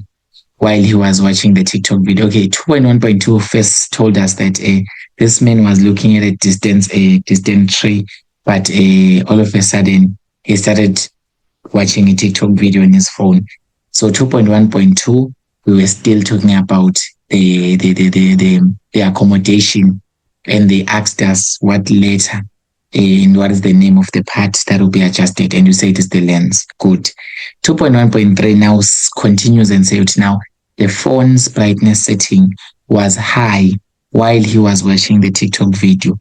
while he was watching the TikTok video. Okay, 2.1.2 first told us that this man was looking at a distant tree, but all of a sudden he started watching a TikTok video on his phone. So 2.1.2, we were still talking about the accommodation, and they asked us what letter and what is the name of the part that will be adjusted, and you say it is the lens. Good. 2.1.3 now continues and says now the phone's brightness setting was high while he was watching the TikTok video.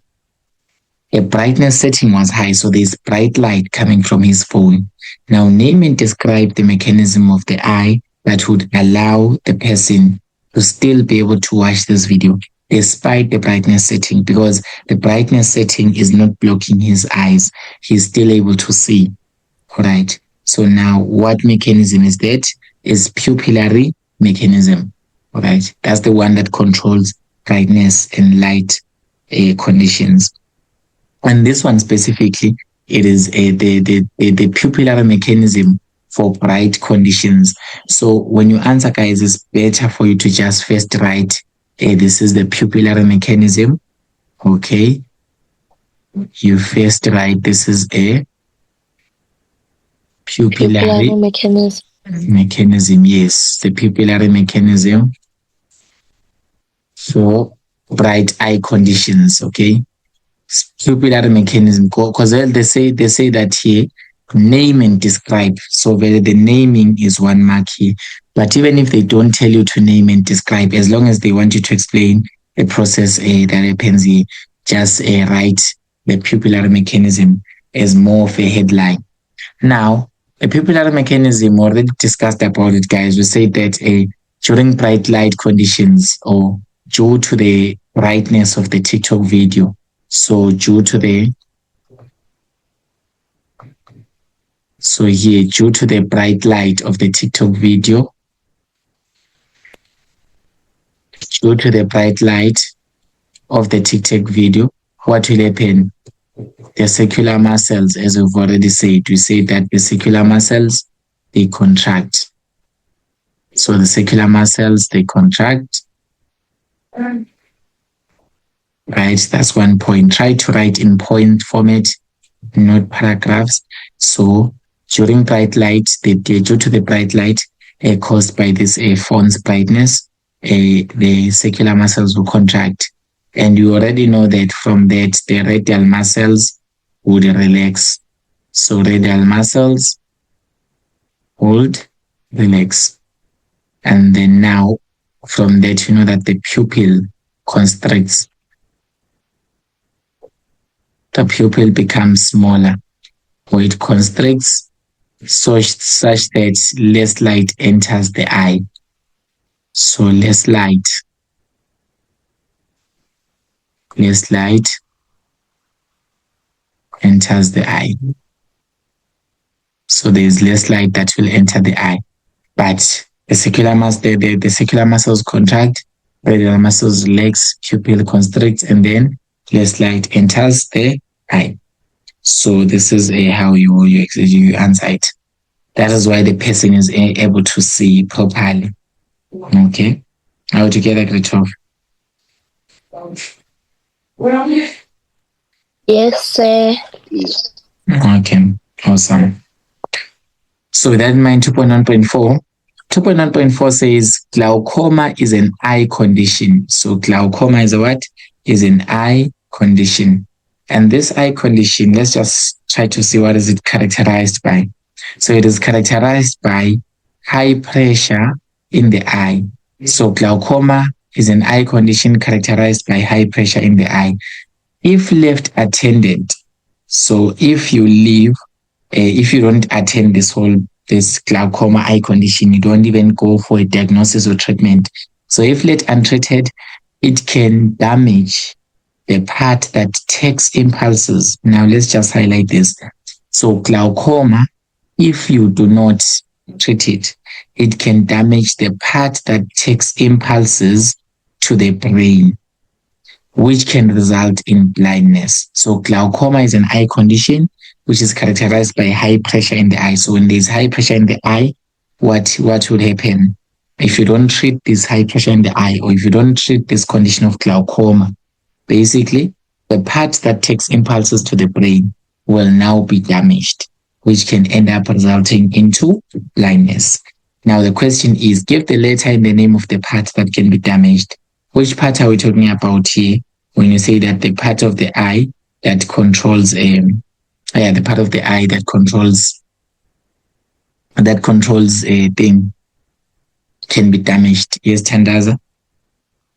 The brightness setting was high, so there's bright light coming from his phone. Now name and describe the mechanism of the eye that would allow the person to still be able to watch this video despite the brightness setting, because the brightness setting is not blocking his eyes. He's still able to see. All right. So now what mechanism is that? Is pupillary mechanism. All right. That's the one that controls brightness and light conditions. And this one specifically, it is the pupillary mechanism for bright conditions. So when you answer, guys, it's better for you to just first write, this is the pupillary mechanism. Okay. You first write, this is a pupillary mechanism. Yes, the pupillary mechanism for bright eye conditions. Okay. Pupillary mechanism, because they say that here, name and describe. So the naming is 1 mark here. But even if they don't tell you to name and describe, as long as they want you to explain a process that happens here, just write the pupillary mechanism as more of a headline. Now, a pupillary mechanism, already discussed about it, guys. We say that during bright light conditions or due to the brightness of the TikTok video, so due to the bright light of the TikTok video, what will happen? The circular muscles, as we've already said, we say that the circular muscles, they contract. So the circular muscles, they contract. Right, that's 1 point. Try to write in point format, not paragraphs. So during bright light, due to the bright light caused by this phone's brightness, the circular muscles will contract. And you already know that from that, the radial muscles would relax. So radial muscles would relax. And then now, from that, you know that the pupil constricts. The pupil becomes smaller, or it constricts such that less light enters the eye. So less light enters the eye. So there is less light that will enter the eye. But the circular muscles contract, radial muscles relax, pupil constricts, and then less light enters the eye. So this is how you answer it. That is why the person is able to see properly. Okay. Are we together, Gretov? Yes, sir. Okay. Awesome. So with that in mind, 2.1.4. 2.1.4 says glaucoma is an eye condition. So glaucoma is a what? Is an eye condition. And this eye condition, let's just try to see what is it characterized by. So it is characterized by high pressure in the eye. So glaucoma is an eye condition characterized by high pressure in the eye. If left attended, so if you don't attend this glaucoma eye condition, you don't even go for a diagnosis or treatment. So if left untreated, it can damage the part that takes impulses. Now let's just highlight this. So glaucoma, if you do not treat it, it can damage the part that takes impulses to the brain, which can result in blindness. So glaucoma is an eye condition which is characterized by high pressure in the eye. So when there's high pressure in the eye, what would happen? If you don't treat this high pressure in the eye, or if you don't treat this condition of glaucoma, basically the part that takes impulses to the brain will now be damaged, which can end up resulting into blindness. Now the question is, give the letter in the name of the part that can be damaged. Which part are we talking about here when you say that the part of the eye that controls the part of the eye that controls a thing can be damaged? Yes, Tandaza?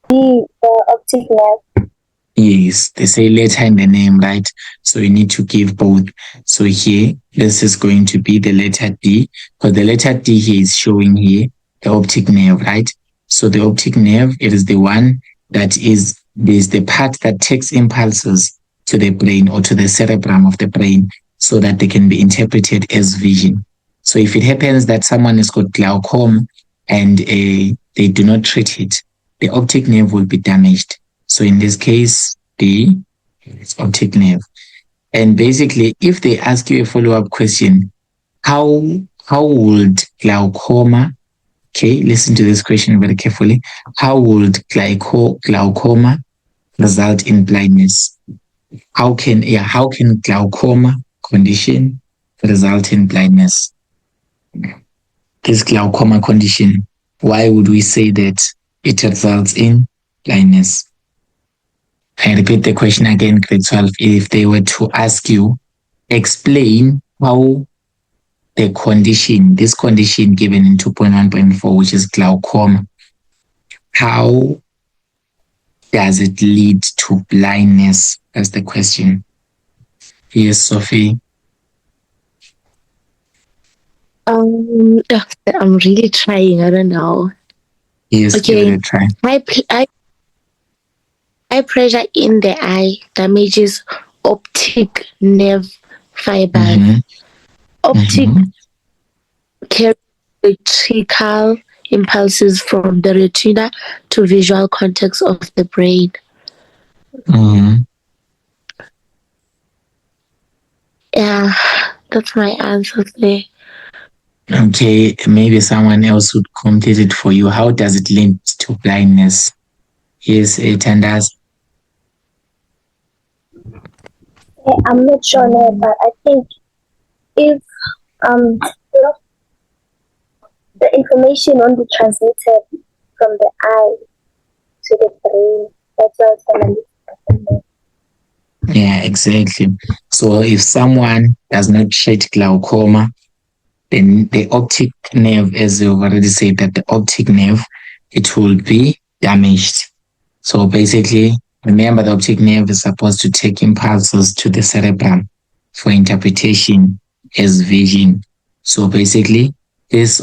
The optic nerve. Yes, they say letter in the name, right? So you need to give both. So here, this is going to be the letter D, because the letter D here is showing here the optic nerve, right? So the optic nerve, it is the one that is the part that takes impulses to the brain or to the cerebrum of the brain so that they can be interpreted as vision. So if it happens that someone has got glaucoma and they do not treat it, the optic nerve will be damaged. So in this case, it's optic nerve. And basically, if they ask you a follow-up question, how would glaucoma, okay, listen to this question very carefully. How would glaucoma result in blindness? How can glaucoma condition result in blindness? This glaucoma condition, why would we say that it results in blindness? I repeat the question again, grade 12. If they were to ask you, explain how this condition given in 2.1.4, which is glaucoma, how does it lead to blindness? That's the question. Yes, Sophie. I'm really trying. I don't know. Yes, Okay. give it a try. High pressure in the eye damages optic nerve fibers. Mhm. Optic Mhm. carries electrical impulses from the retina to visual cortex of the brain. Mhm. Yeah, that's my answer there. Okay, maybe someone else would complete it for you. How does it link to blindness? Yes, Tandas. I'm not sure now, but I think if the information only transmitted from the eye to the brain, that's why it's gonna be. Yeah, exactly. So if someone does not treat glaucoma, then the optic nerve, as you've already said, that the optic nerve, it will be damaged. So basically, remember the optic nerve is supposed to take impulses to the cerebrum for interpretation as vision. So basically,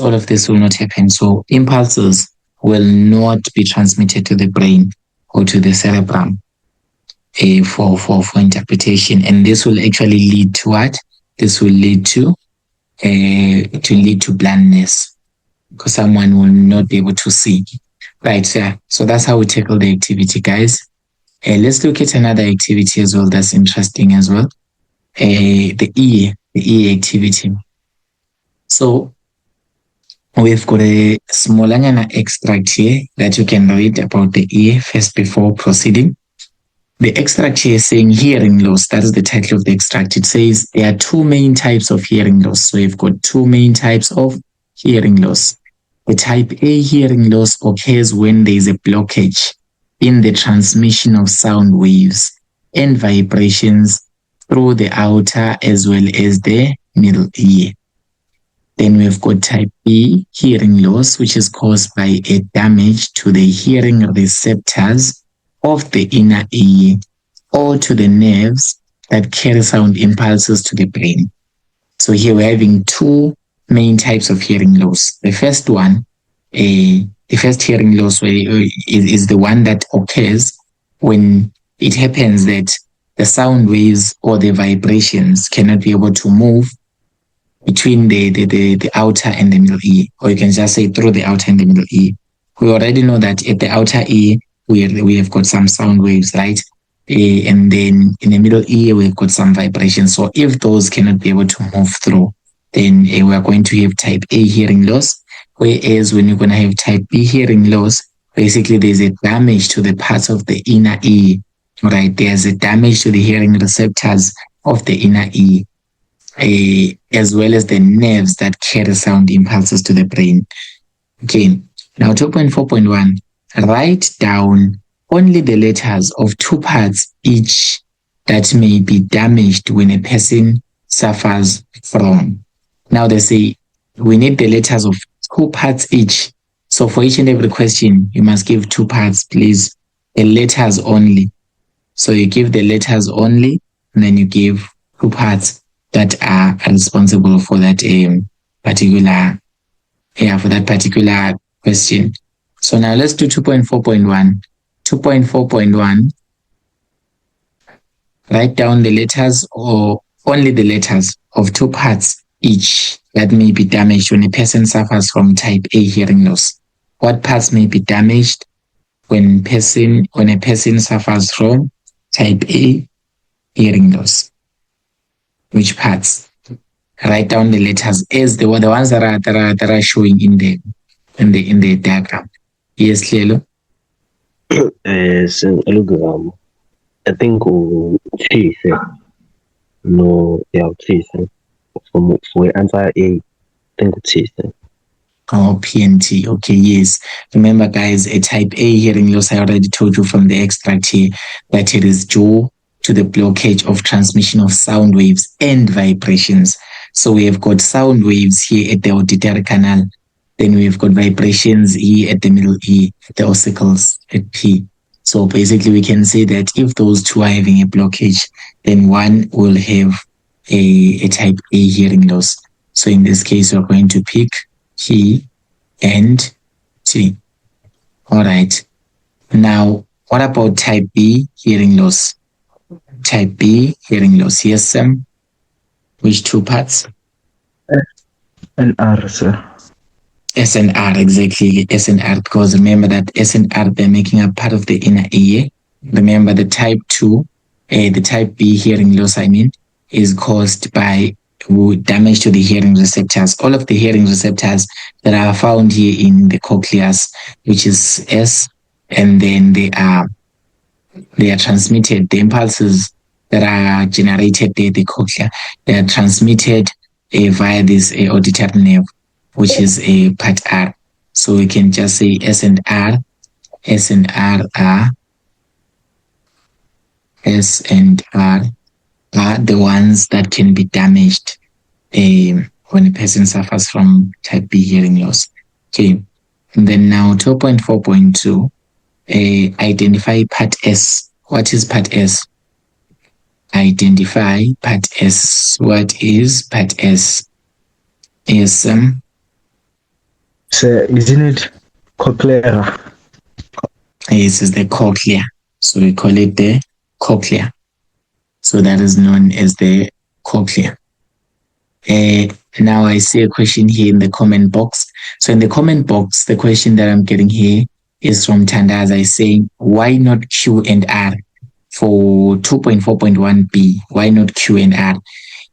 all of this will not happen. So impulses will not be transmitted to the brain or to the cerebrum for interpretation. And this will actually lead to what? This will lead to blindness, because someone will not be able to see. Right, so that's how we tackle the activity, guys. Let's look at another activity as well that's interesting as well. The E activity. So we've got a smallangana extract here that you can read about the E first before proceeding. The extract here is saying hearing loss. That is the title of the extract. It says there are two main types of hearing loss. So we've got two main types of hearing loss. The type A hearing loss occurs when there is a blockage in the transmission of sound waves and vibrations through the outer as well as the middle ear. Then we've got type B hearing loss, which is caused by a damage to the hearing receptors of the inner ear or to the nerves that carry sound impulses to the brain. So here we're having two main types of hearing loss. The first one, the first hearing loss is the one that occurs when it happens that the sound waves or the vibrations cannot be able to move between the outer and the middle ear, or you can just say through the outer and the middle ear. We already know that at the outer ear, we have got some sound waves, right? And then in the middle ear, we've got some vibrations. So if those cannot be able to move through, then we are going to have type A hearing loss. Whereas when you're going to have type B hearing loss, basically there's a damage to the parts of the inner ear, right? There's a damage to the hearing receptors of the inner ear, as well as the nerves that carry sound impulses to the brain. Okay, now 2.4.1, write down only the letters of two parts each that may be damaged when a person suffers from. Now they say we need the letters of two parts each. So for each and every question, you must give two parts, please. The letters only. So you give the letters only, and then you give two parts that are responsible for that particular question. So now let's do 2.4.1. 2.4.1, write down the letters or only the letters of two parts each that may be damaged when a person suffers from type A hearing loss. What parts may be damaged when a person suffers from type A hearing loss? Which parts? Write down the letters as the ones that are showing in the diagram. Yes, Lelo. Look, I think cheese. No, yeah, cheese. For answer A, I think cheese. Oh, PNT. Okay, yes. Remember, guys, a type A hearing loss, I already told you from the extract here that it is due to the blockage of transmission of sound waves and vibrations. So we have got sound waves here at the auditory canal. Then we've got vibrations here at the middle E, the ossicles at P. So basically, we can say that if those two are having a blockage, then one will have a type A hearing loss. So in this case, we're going to pick P and T. All right. Now, what about type B hearing loss? Type B hearing loss. Yes, Sam. Which two parts? And R, sir. S and R, exactly. S and R, because remember that S and R, they're making up part of the inner ear. Remember the type 2, the type B hearing loss, is caused by damage to the hearing receptors. All of the hearing receptors that are found here in the cochleus, which is S, and then they are transmitted. The impulses that are generated there, the cochlea, they are transmitted via this auditory nerve, which is a part R. So we can just say S and R are the ones that can be damaged when a person suffers from type B hearing loss. Okay, and then now 2.4.2, identify part S. What is part S? Identify part S. What is part S? Yes, So isn't it cochlea? Yes, is the cochlea. So we call it the cochlea. So that is known as the cochlea. Now I see a question here in the comment box. So in the comment box, the question that I'm getting here is from Tandaza saying, why not Q and R for 2.4.1b? Why not Q and R?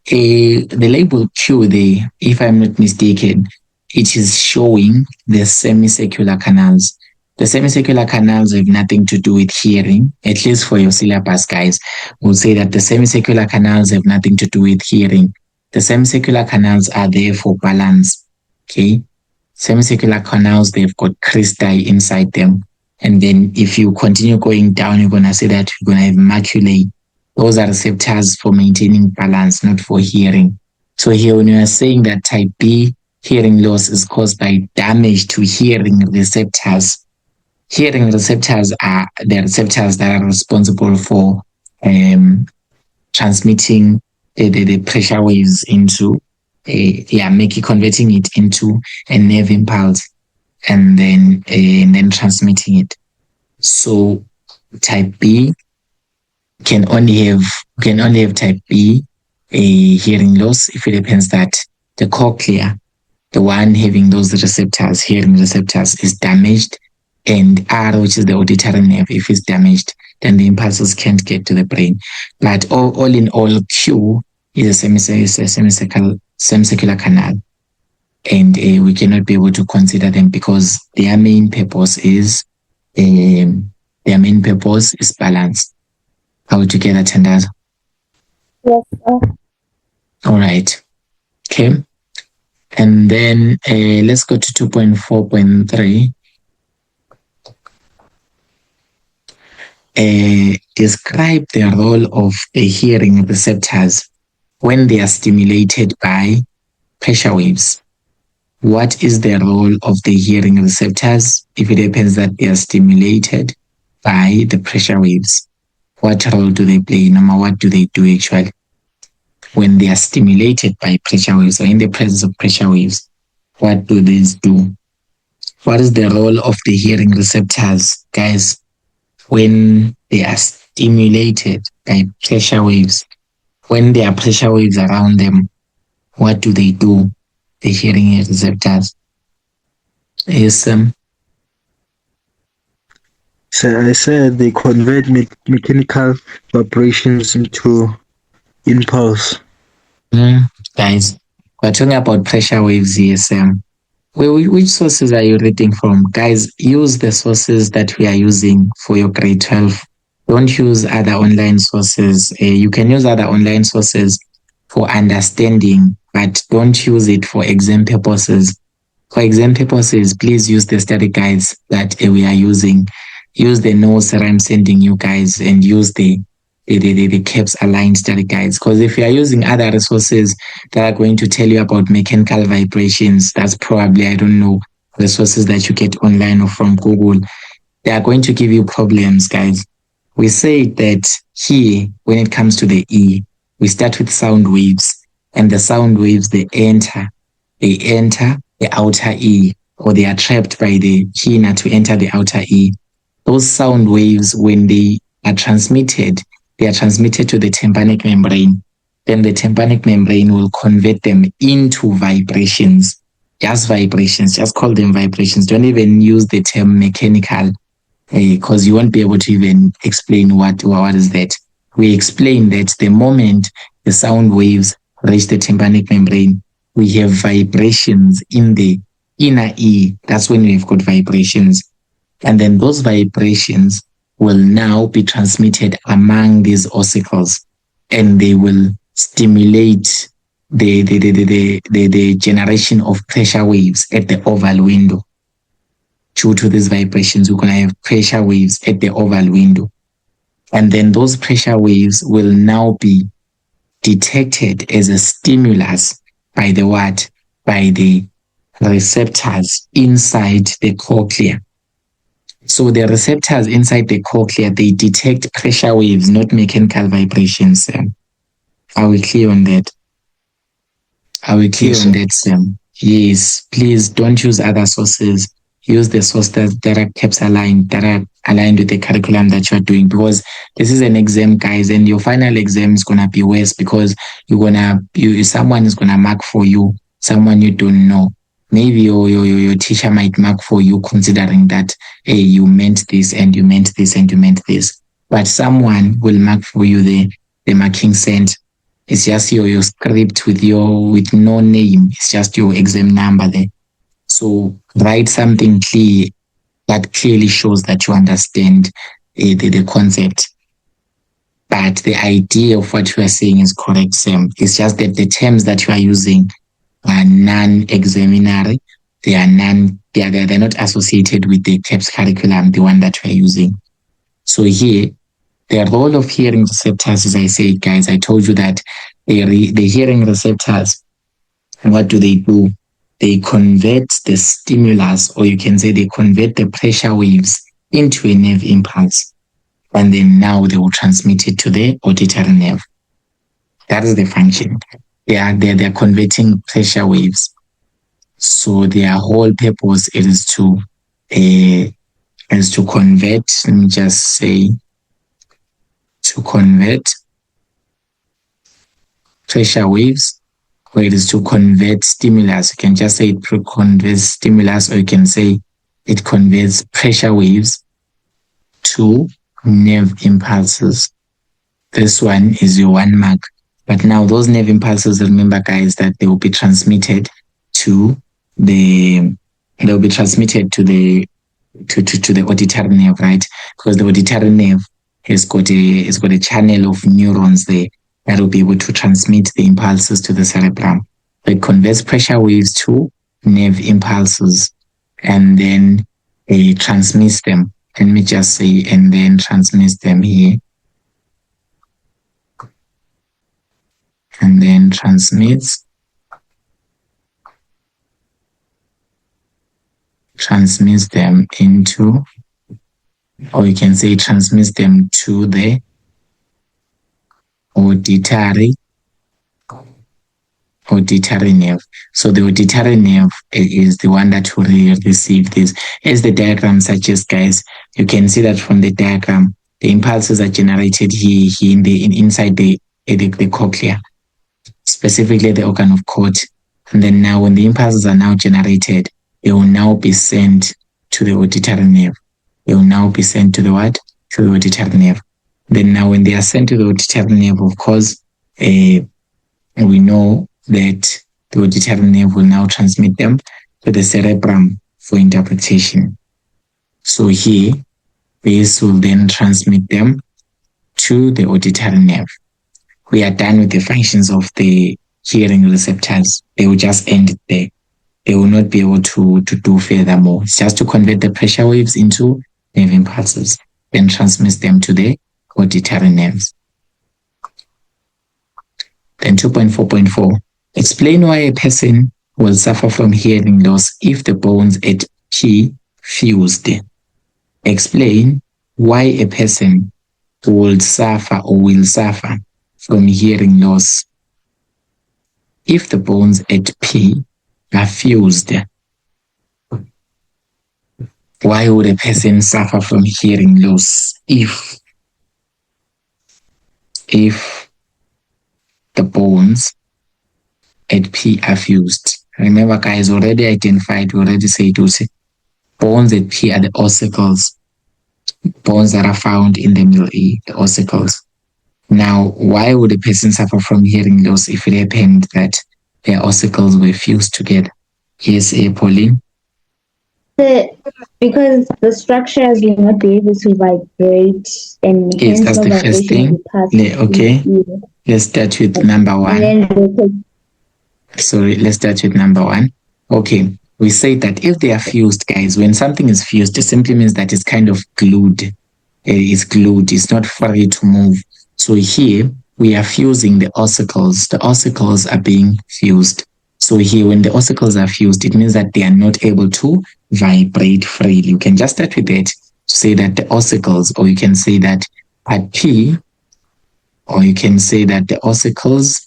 The label Q there, if I'm not mistaken, it is showing the semicircular canals. The semicircular canals have nothing to do with hearing, at least for your syllabus, guys. We'll say that the semicircular canals have nothing to do with hearing. The semicircular canals are there for balance, okay? Semicircular canals, they've got cristae inside them. And then if you continue going down, you're going to see that you're going to have maculae. Those are receptors for maintaining balance, not for hearing. So here, when you are saying that type B hearing loss is caused by damage to hearing receptors, hearing receptors are the receptors that are responsible for transmitting the pressure waves into converting it into a nerve impulse and then transmitting it. So type B can only have type B a hearing loss if it happens that the cochlea, the one having those receptors, hearing receptors, is damaged, and R, which is the auditory nerve, if it's damaged, then the impulses can't get to the brain. But all in all, Q is a semicircular canal, and we cannot be able to consider them because their main purpose is balance. Are we together, Tandaza? Yes, sir. All right. Okay. And then let's go to 2.4.3. Describe the role of the hearing receptors when they are stimulated by pressure waves. What is the role of the hearing receptors if it happens that they are stimulated by the pressure waves? What role do they play? What do they do actually when they are stimulated by pressure waves or in the presence of pressure waves? What do these do? What is the role of the hearing receptors, guys, when they are stimulated by pressure waves? When there are pressure waves around them, what do they do, the hearing receptors? Yes, So I said they convert mechanical vibrations into impulse. Guys, we're talking about pressure waves here, Sam. Which sources are you reading from? Guys, use the sources that we are using for your grade 12. Don't use other online sources. You can use other online sources for understanding, but don't use it for exam purposes. For exam purposes, please use the study guides that we are using. Use the notes that I'm sending you guys, and use the CAPS aligned study guides. Because if you are using other resources that are going to tell you about mechanical vibrations, that's probably, I don't know, resources that you get online or from Google. They are going to give you problems, guys. We say that here, when it comes to the E, we start with sound waves, and the sound waves, they enter the outer E, or they are trapped by the inner to enter the outer E. Those sound waves, when they are transmitted to the tympanic membrane. Then the tympanic membrane will convert them into vibrations. Just vibrations, just call them vibrations. Don't even use the term mechanical, because you won't be able to even explain what is that. We explain that the moment the sound waves reach the tympanic membrane, we have vibrations in the inner E. That's when we've got vibrations. And then those vibrations will now be transmitted among these ossicles, and they will stimulate the generation of pressure waves at the oval window. Due to these vibrations, we're going to have pressure waves at the oval window. And then those pressure waves will now be detected as a stimulus by the what? By the receptors inside the cochlea. So the receptors inside the cochlea, they detect pressure waves, not mechanical vibrations, Sam. Are we clear on that? Are we clear on that, Sam? Yes, please don't use other sources. Use the sources that are CAPS aligned, that are aligned with the curriculum that you're doing, because this is an exam, guys, and your final exam is going to be worse, because someone is going to mark for you, someone you don't know. Maybe your teacher might mark for you considering that, hey, you meant this and you meant this and you meant this. But someone will mark for you the marking sent. It's just your script with no name. It's just your exam number there. So write something clear that clearly shows that you understand the concept. But the idea of what you are saying is correct, Sam. It's just that the terms that you are using are non-examinary. They're not associated with the CAPS curriculum, the one that we are using. So here, the role of hearing receptors, as I said, guys, I told you that the hearing receptors, what do? They convert the stimulus, or you can say they convert the pressure waves into a nerve impulse. And then now they will transmit it to the auditory nerve. That is the function. They're converting pressure waves. So their whole purpose is to convert, let me just say, to convert pressure waves, or it is to convert stimulus. You can just say it converts stimulus, or you can say it converts pressure waves to nerve impulses. This one is your 1 mark. But now those nerve impulses, remember, guys, that they will be transmitted to the auditory nerve, right? Because the auditory nerve has got a channel of neurons there that will be able to transmit the impulses to the cerebrum. It converts pressure waves to nerve impulses, and then it transmits them. Let me just say, and then transmits them here. And then transmits them into, or you can say transmits them to the auditory nerve. So the auditory nerve is the one that will receive this. As the diagram suggests, guys, you can see that from the diagram, the impulses are generated here inside the cochlea, specifically the organ of Cort. And then now when the impulses are now generated, they will now be sent to the auditory nerve. They will now be sent to the what? To the auditory nerve. Then now when they are sent to the auditory nerve, of course, we know that the auditory nerve will now transmit them to the cerebrum for interpretation. So here, this will then transmit them to the auditory nerve. We are done with the functions of the hearing receptors. They will just end it there. They will not be able to do furthermore. It's just to convert the pressure waves into nerve impulses, then transmits them to the auditory nerves. Then 2.4.4. Explain why a person will suffer from hearing loss if the bones at P fused. Explain why a person will suffer from hearing loss if the bones at P are fused. Why would a person suffer from hearing loss if the bones at P are fused? Remember, guys, already identified, we already said bones at P are the ossicles, bones that are found in the middle ear, the ossicles. Now, why would a person suffer from hearing loss if it happened that their ossicles were fused together? Yes, Pauline? Because the structures will not be able to vibrate, and Yes, hence that's no the first vibration will thing. pass Okay, through the ear. let's start with number one. And then Let's start with number one. Okay, we say that if they are fused, guys, when something is fused, it simply means that it's kind of glued. It's glued, it's not free to move. So here, we are fusing the ossicles. The ossicles are being fused. So here, when the ossicles are fused, it means that they are not able to vibrate freely. You can just start with that to say that the ossicles, or you can say that at P, or you can say that the ossicles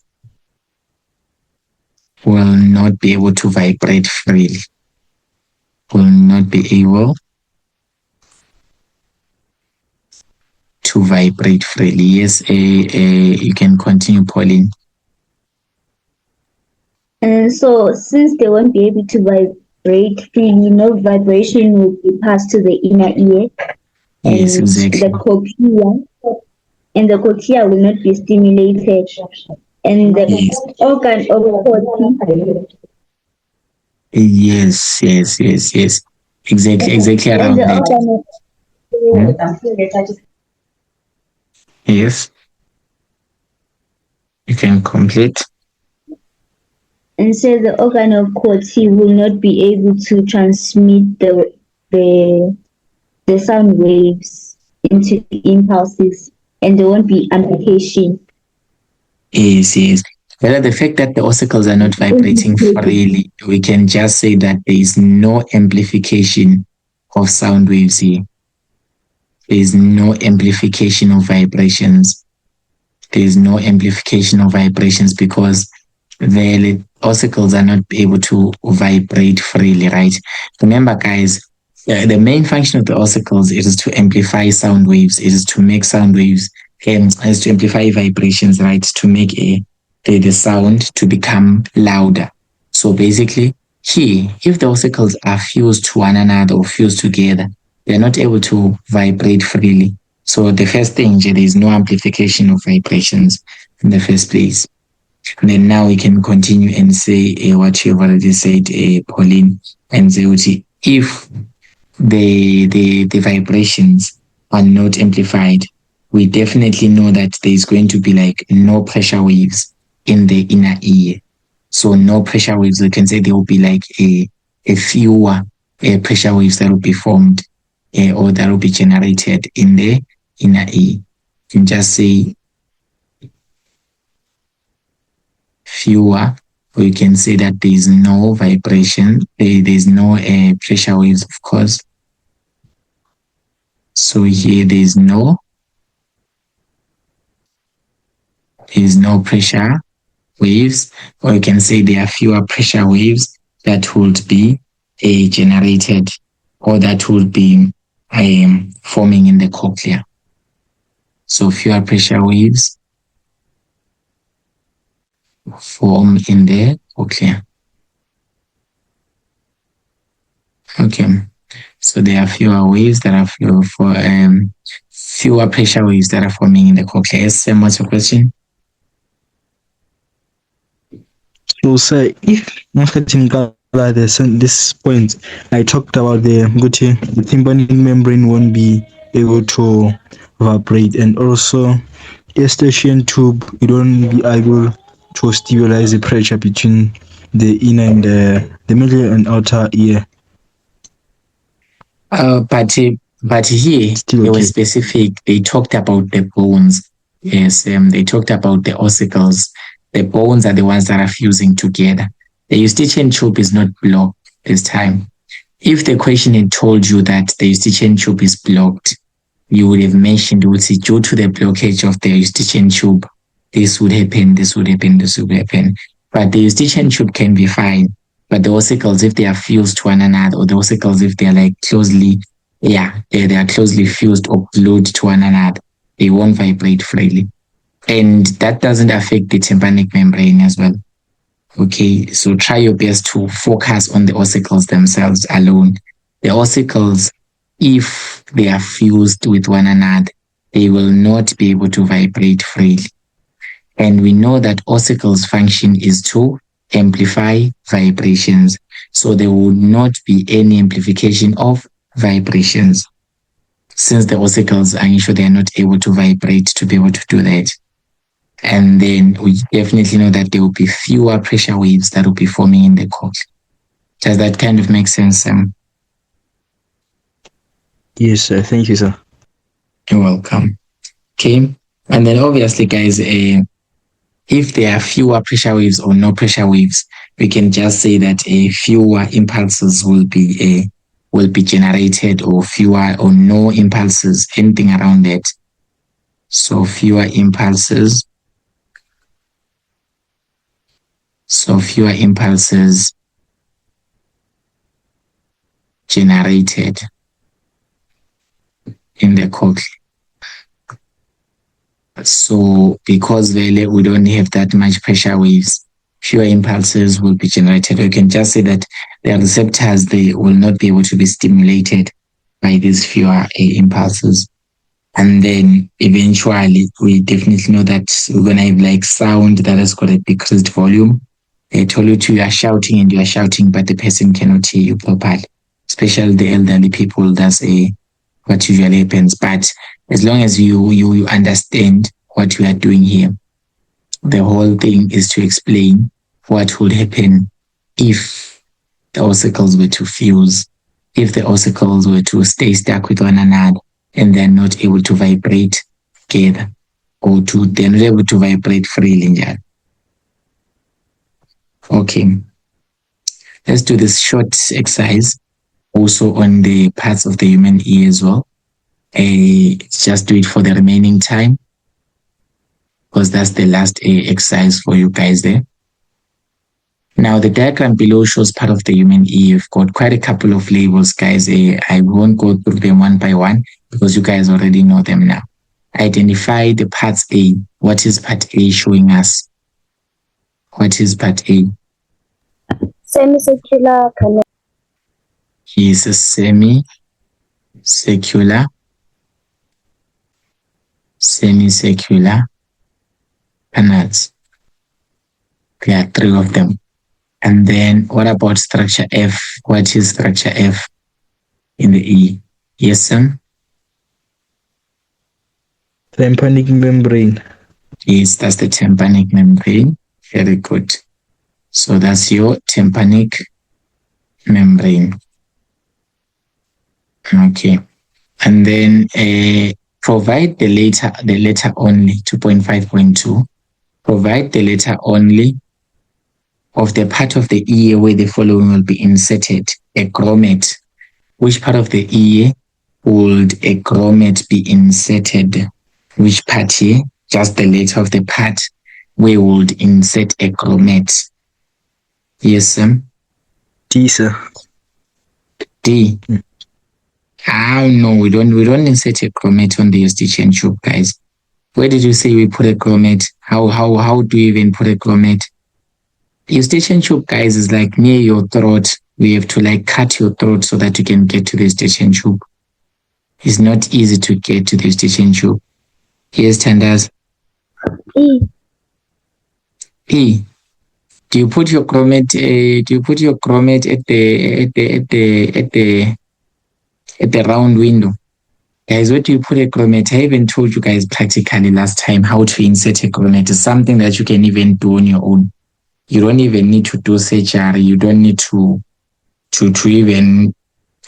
will not be able to vibrate freely. Will not be able to vibrate freely. Yes, you can continue, Pauline. And so, since they won't be able to vibrate freely, no vibration will be passed to the inner ear. Yes, And exactly. the cochlea will not be stimulated. And the Yes. organ of Corti, Yes. Exactly and around the that. organ of Yes. You can complete. and so the organ of Corti will not be able to transmit the sound waves into the impulses, and there won't be amplification. Yes. Well, the fact that the ossicles are not vibrating freely, we can just say that there is no amplification of sound waves here. There is no amplification of vibrations. There is no amplification of vibrations because the ossicles are not able to vibrate freely, right? Remember, guys, the main function of the ossicles is to amplify sound waves. It is to make sound waves, is to amplify vibrations, right? To make the sound to become louder. So basically, here, if the ossicles are fused to one another or fused together, they're not able to vibrate freely. So the first thing, there is no amplification of vibrations in the first place. And then now we can continue and say what you've already said, Pauline, and say if the vibrations are not amplified, we definitely know that there's going to be like no pressure waves in the inner ear. So no pressure waves, we can say there will be like a fewer pressure waves that will be formed or that will be generated in the inner ear. You can just say fewer, or you can say that there is no vibration, there is no pressure waves, of course. So here there is no pressure waves, or you can say there are fewer pressure waves that would be generated or that would be forming in the cochlea. So fewer pressure waves form in the cochlea. Okay, so there are fewer waves that are fewer pressure waves that are forming in the cochlea. Sam, what's your question? So, sir, if this point, I talked about the tympanic membrane won't be able to vibrate, and also eustachian tube, you don't be able to stabilize the pressure between the inner and the middle and outer ear. But here Still they were okay. specific. They talked about the bones. Yes, they talked about the ossicles. The bones are the ones that are fusing together. The eustachian tube is not blocked this time. If the question had told you that the eustachian tube is blocked, you would have mentioned, you would say, due to the blockage of the eustachian tube, this would happen, this would happen, this would happen. But the eustachian tube can be fine. But the ossicles, if they are fused to one another, or the ossicles, if they are like closely, they are closely fused or glued to one another, they won't vibrate freely. And that doesn't affect the tympanic membrane as well. Okay, so try your best to focus on the ossicles themselves alone. The ossicles, if they are fused with one another, they will not be able to vibrate freely. And we know that ossicles' function is to amplify vibrations. So there would not be any amplification of vibrations. Since the ossicles are usually they are not able to vibrate to be able to do that. And then we definitely know that there will be fewer pressure waves that will be forming in the cochlea. Does that kind of make sense, Sam? Yes, sir. Thank you, sir. You're welcome. Okay. And then obviously, guys, if there are fewer pressure waves or no pressure waves, we can just say that fewer impulses will be generated, or fewer or no impulses, anything around that. So fewer impulses. So fewer impulses generated in the cochlea. So because really we don't have that much pressure waves, fewer impulses will be generated. We can just say that the receptors, they will not be able to be stimulated by these fewer impulses. And then eventually we definitely know that we're going to have like sound that has got a decreased volume. They told you are shouting and you are shouting, but the person cannot hear you properly. Especially the elderly people, that's what usually happens. But as long as you understand what we are doing here, the whole thing is to explain what would happen if the ossicles were to fuse, if the ossicles were to stay stuck with one another and they're not able to vibrate together, or they're not able to vibrate freely. Okay, let's do this short exercise also on the parts of the human ear as well. Just do it for the remaining time, because that's the last exercise for you guys there. Now the diagram below shows part of the human ear. You've got quite a couple of labels, guys. I won't go through them one by one because you guys already know them now. Identify the parts A. What is part A showing us? What is part A? Semicircular canal. Is a semicircular canals. There are 3 of them. And then what about structure F? What is structure F in the E? Yes, Sam? Tympanic membrane. Yes, that's the tympanic membrane. Very good. So that's your tympanic membrane. Okay. And then provide the letter only, 2.5.2. Provide the letter only of the part of the ear where the following will be inserted. A grommet. Which part of the ear would a grommet be inserted? Which part here? Just the letter of the part where would insert a grommet. Yes, Sam? D, sir. D. No, we don't insert a grommet on the eustachian tube, guys. Where did you say we put a grommet? How do you even put a grommet? Eustachian tube, guys, is like near your throat. We have to like cut your throat so that you can get to the eustachian tube. It's not easy to get to the eustachian tube. Yes, Tandas? E. E. Do you put your chromate? Do you put your chromate at the round window? Guys, where do you put a chromate? I even told you guys practically last time how to insert a chromate. It's something that you can even do on your own. You don't even need to do surgery. You don't need to even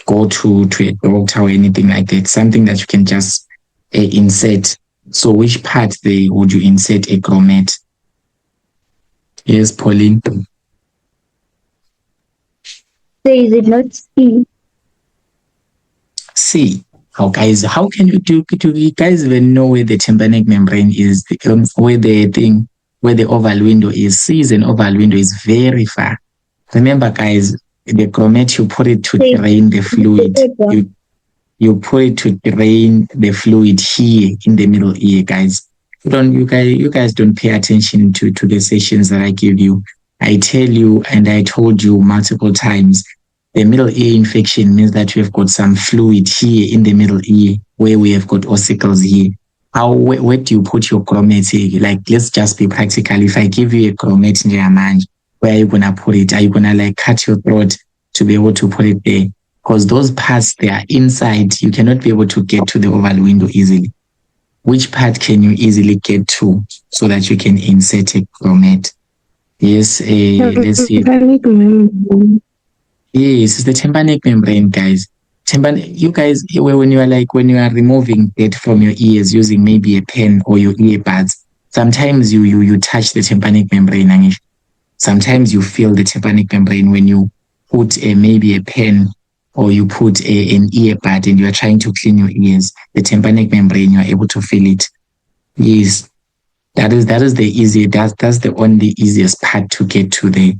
go to a doctor or anything like that. Something that you can just insert. So which part there would you insert a chromate? Yes, Pauline. So is it not C? C. How guys? How can you do you guys even know where the tympanic membrane is? Where the oval window is? C is an oval window is very far. Remember, guys, the chromate you put it to drain the fluid. You put it to drain the fluid here in the middle ear, guys. You guys don't pay attention to the sessions that I give you. I tell you, and I told you multiple times, the middle ear infection means that we have got some fluid here in the middle ear where we have got ossicles here. Where do you put your chromate? Like, let's just be practical. If I give you a chromate in your mind, where are you gonna put it? Are you gonna like cut your throat to be able to put it there? Because those parts, they are inside. You cannot be able to get to the oval window easily. Which part can you easily get to so that you can insert a chromate? Yes, let's see. Yes, it's the tympanic membrane, guys. You guys, when you are removing dirt from your ears using maybe a pen or your earbuds, sometimes you touch the tympanic membrane, and sometimes you feel the tympanic membrane when you put maybe a pen or you put an earbud and you are trying to clean your ears. The tympanic membrane, you are able to feel it. Yes, that is the easy. That's the only easiest part to get to the.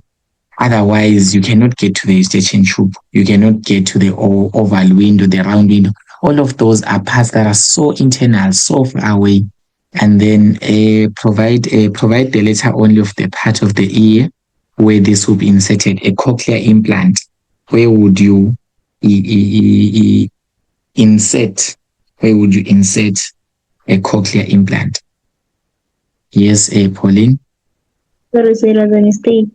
Otherwise, you cannot get to the eustachian tube. You cannot get to the oval window, the round window. All of those are parts that are so internal, so far away. And then provide the letter only of the part of the ear where this will be inserted. A cochlear implant. Where would you insert? Where would you insert a cochlear implant? Yes, Pauline. Sorry, it was a mistake.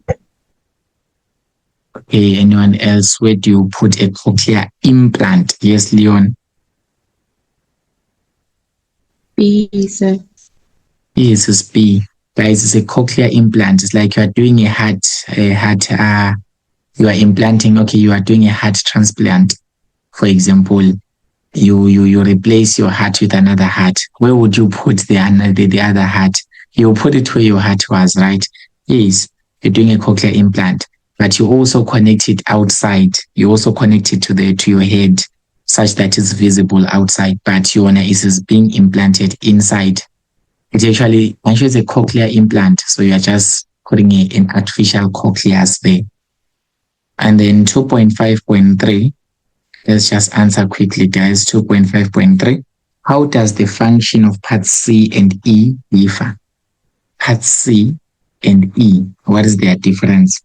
Okay, anyone else? Where do you put a cochlear implant? Yes, Leon. B, sir. Yes, it's B. Guys, it's a cochlear implant. It's like you are doing you are implanting, okay, you are doing a heart transplant. For example, you replace your heart with another heart. Where would you put the other heart? You put it where your heart was, right? Yes, you're doing a cochlear implant. But you also connect it outside. You also connect it to your head such that it's visible outside, but your is being implanted inside. It's actually a cochlear implant, so you are just putting an artificial cochlears there. And then 2.5.3, let's just answer quickly, guys. 2.5.3, how does the function of part C and E differ? Part C and E, what is their difference?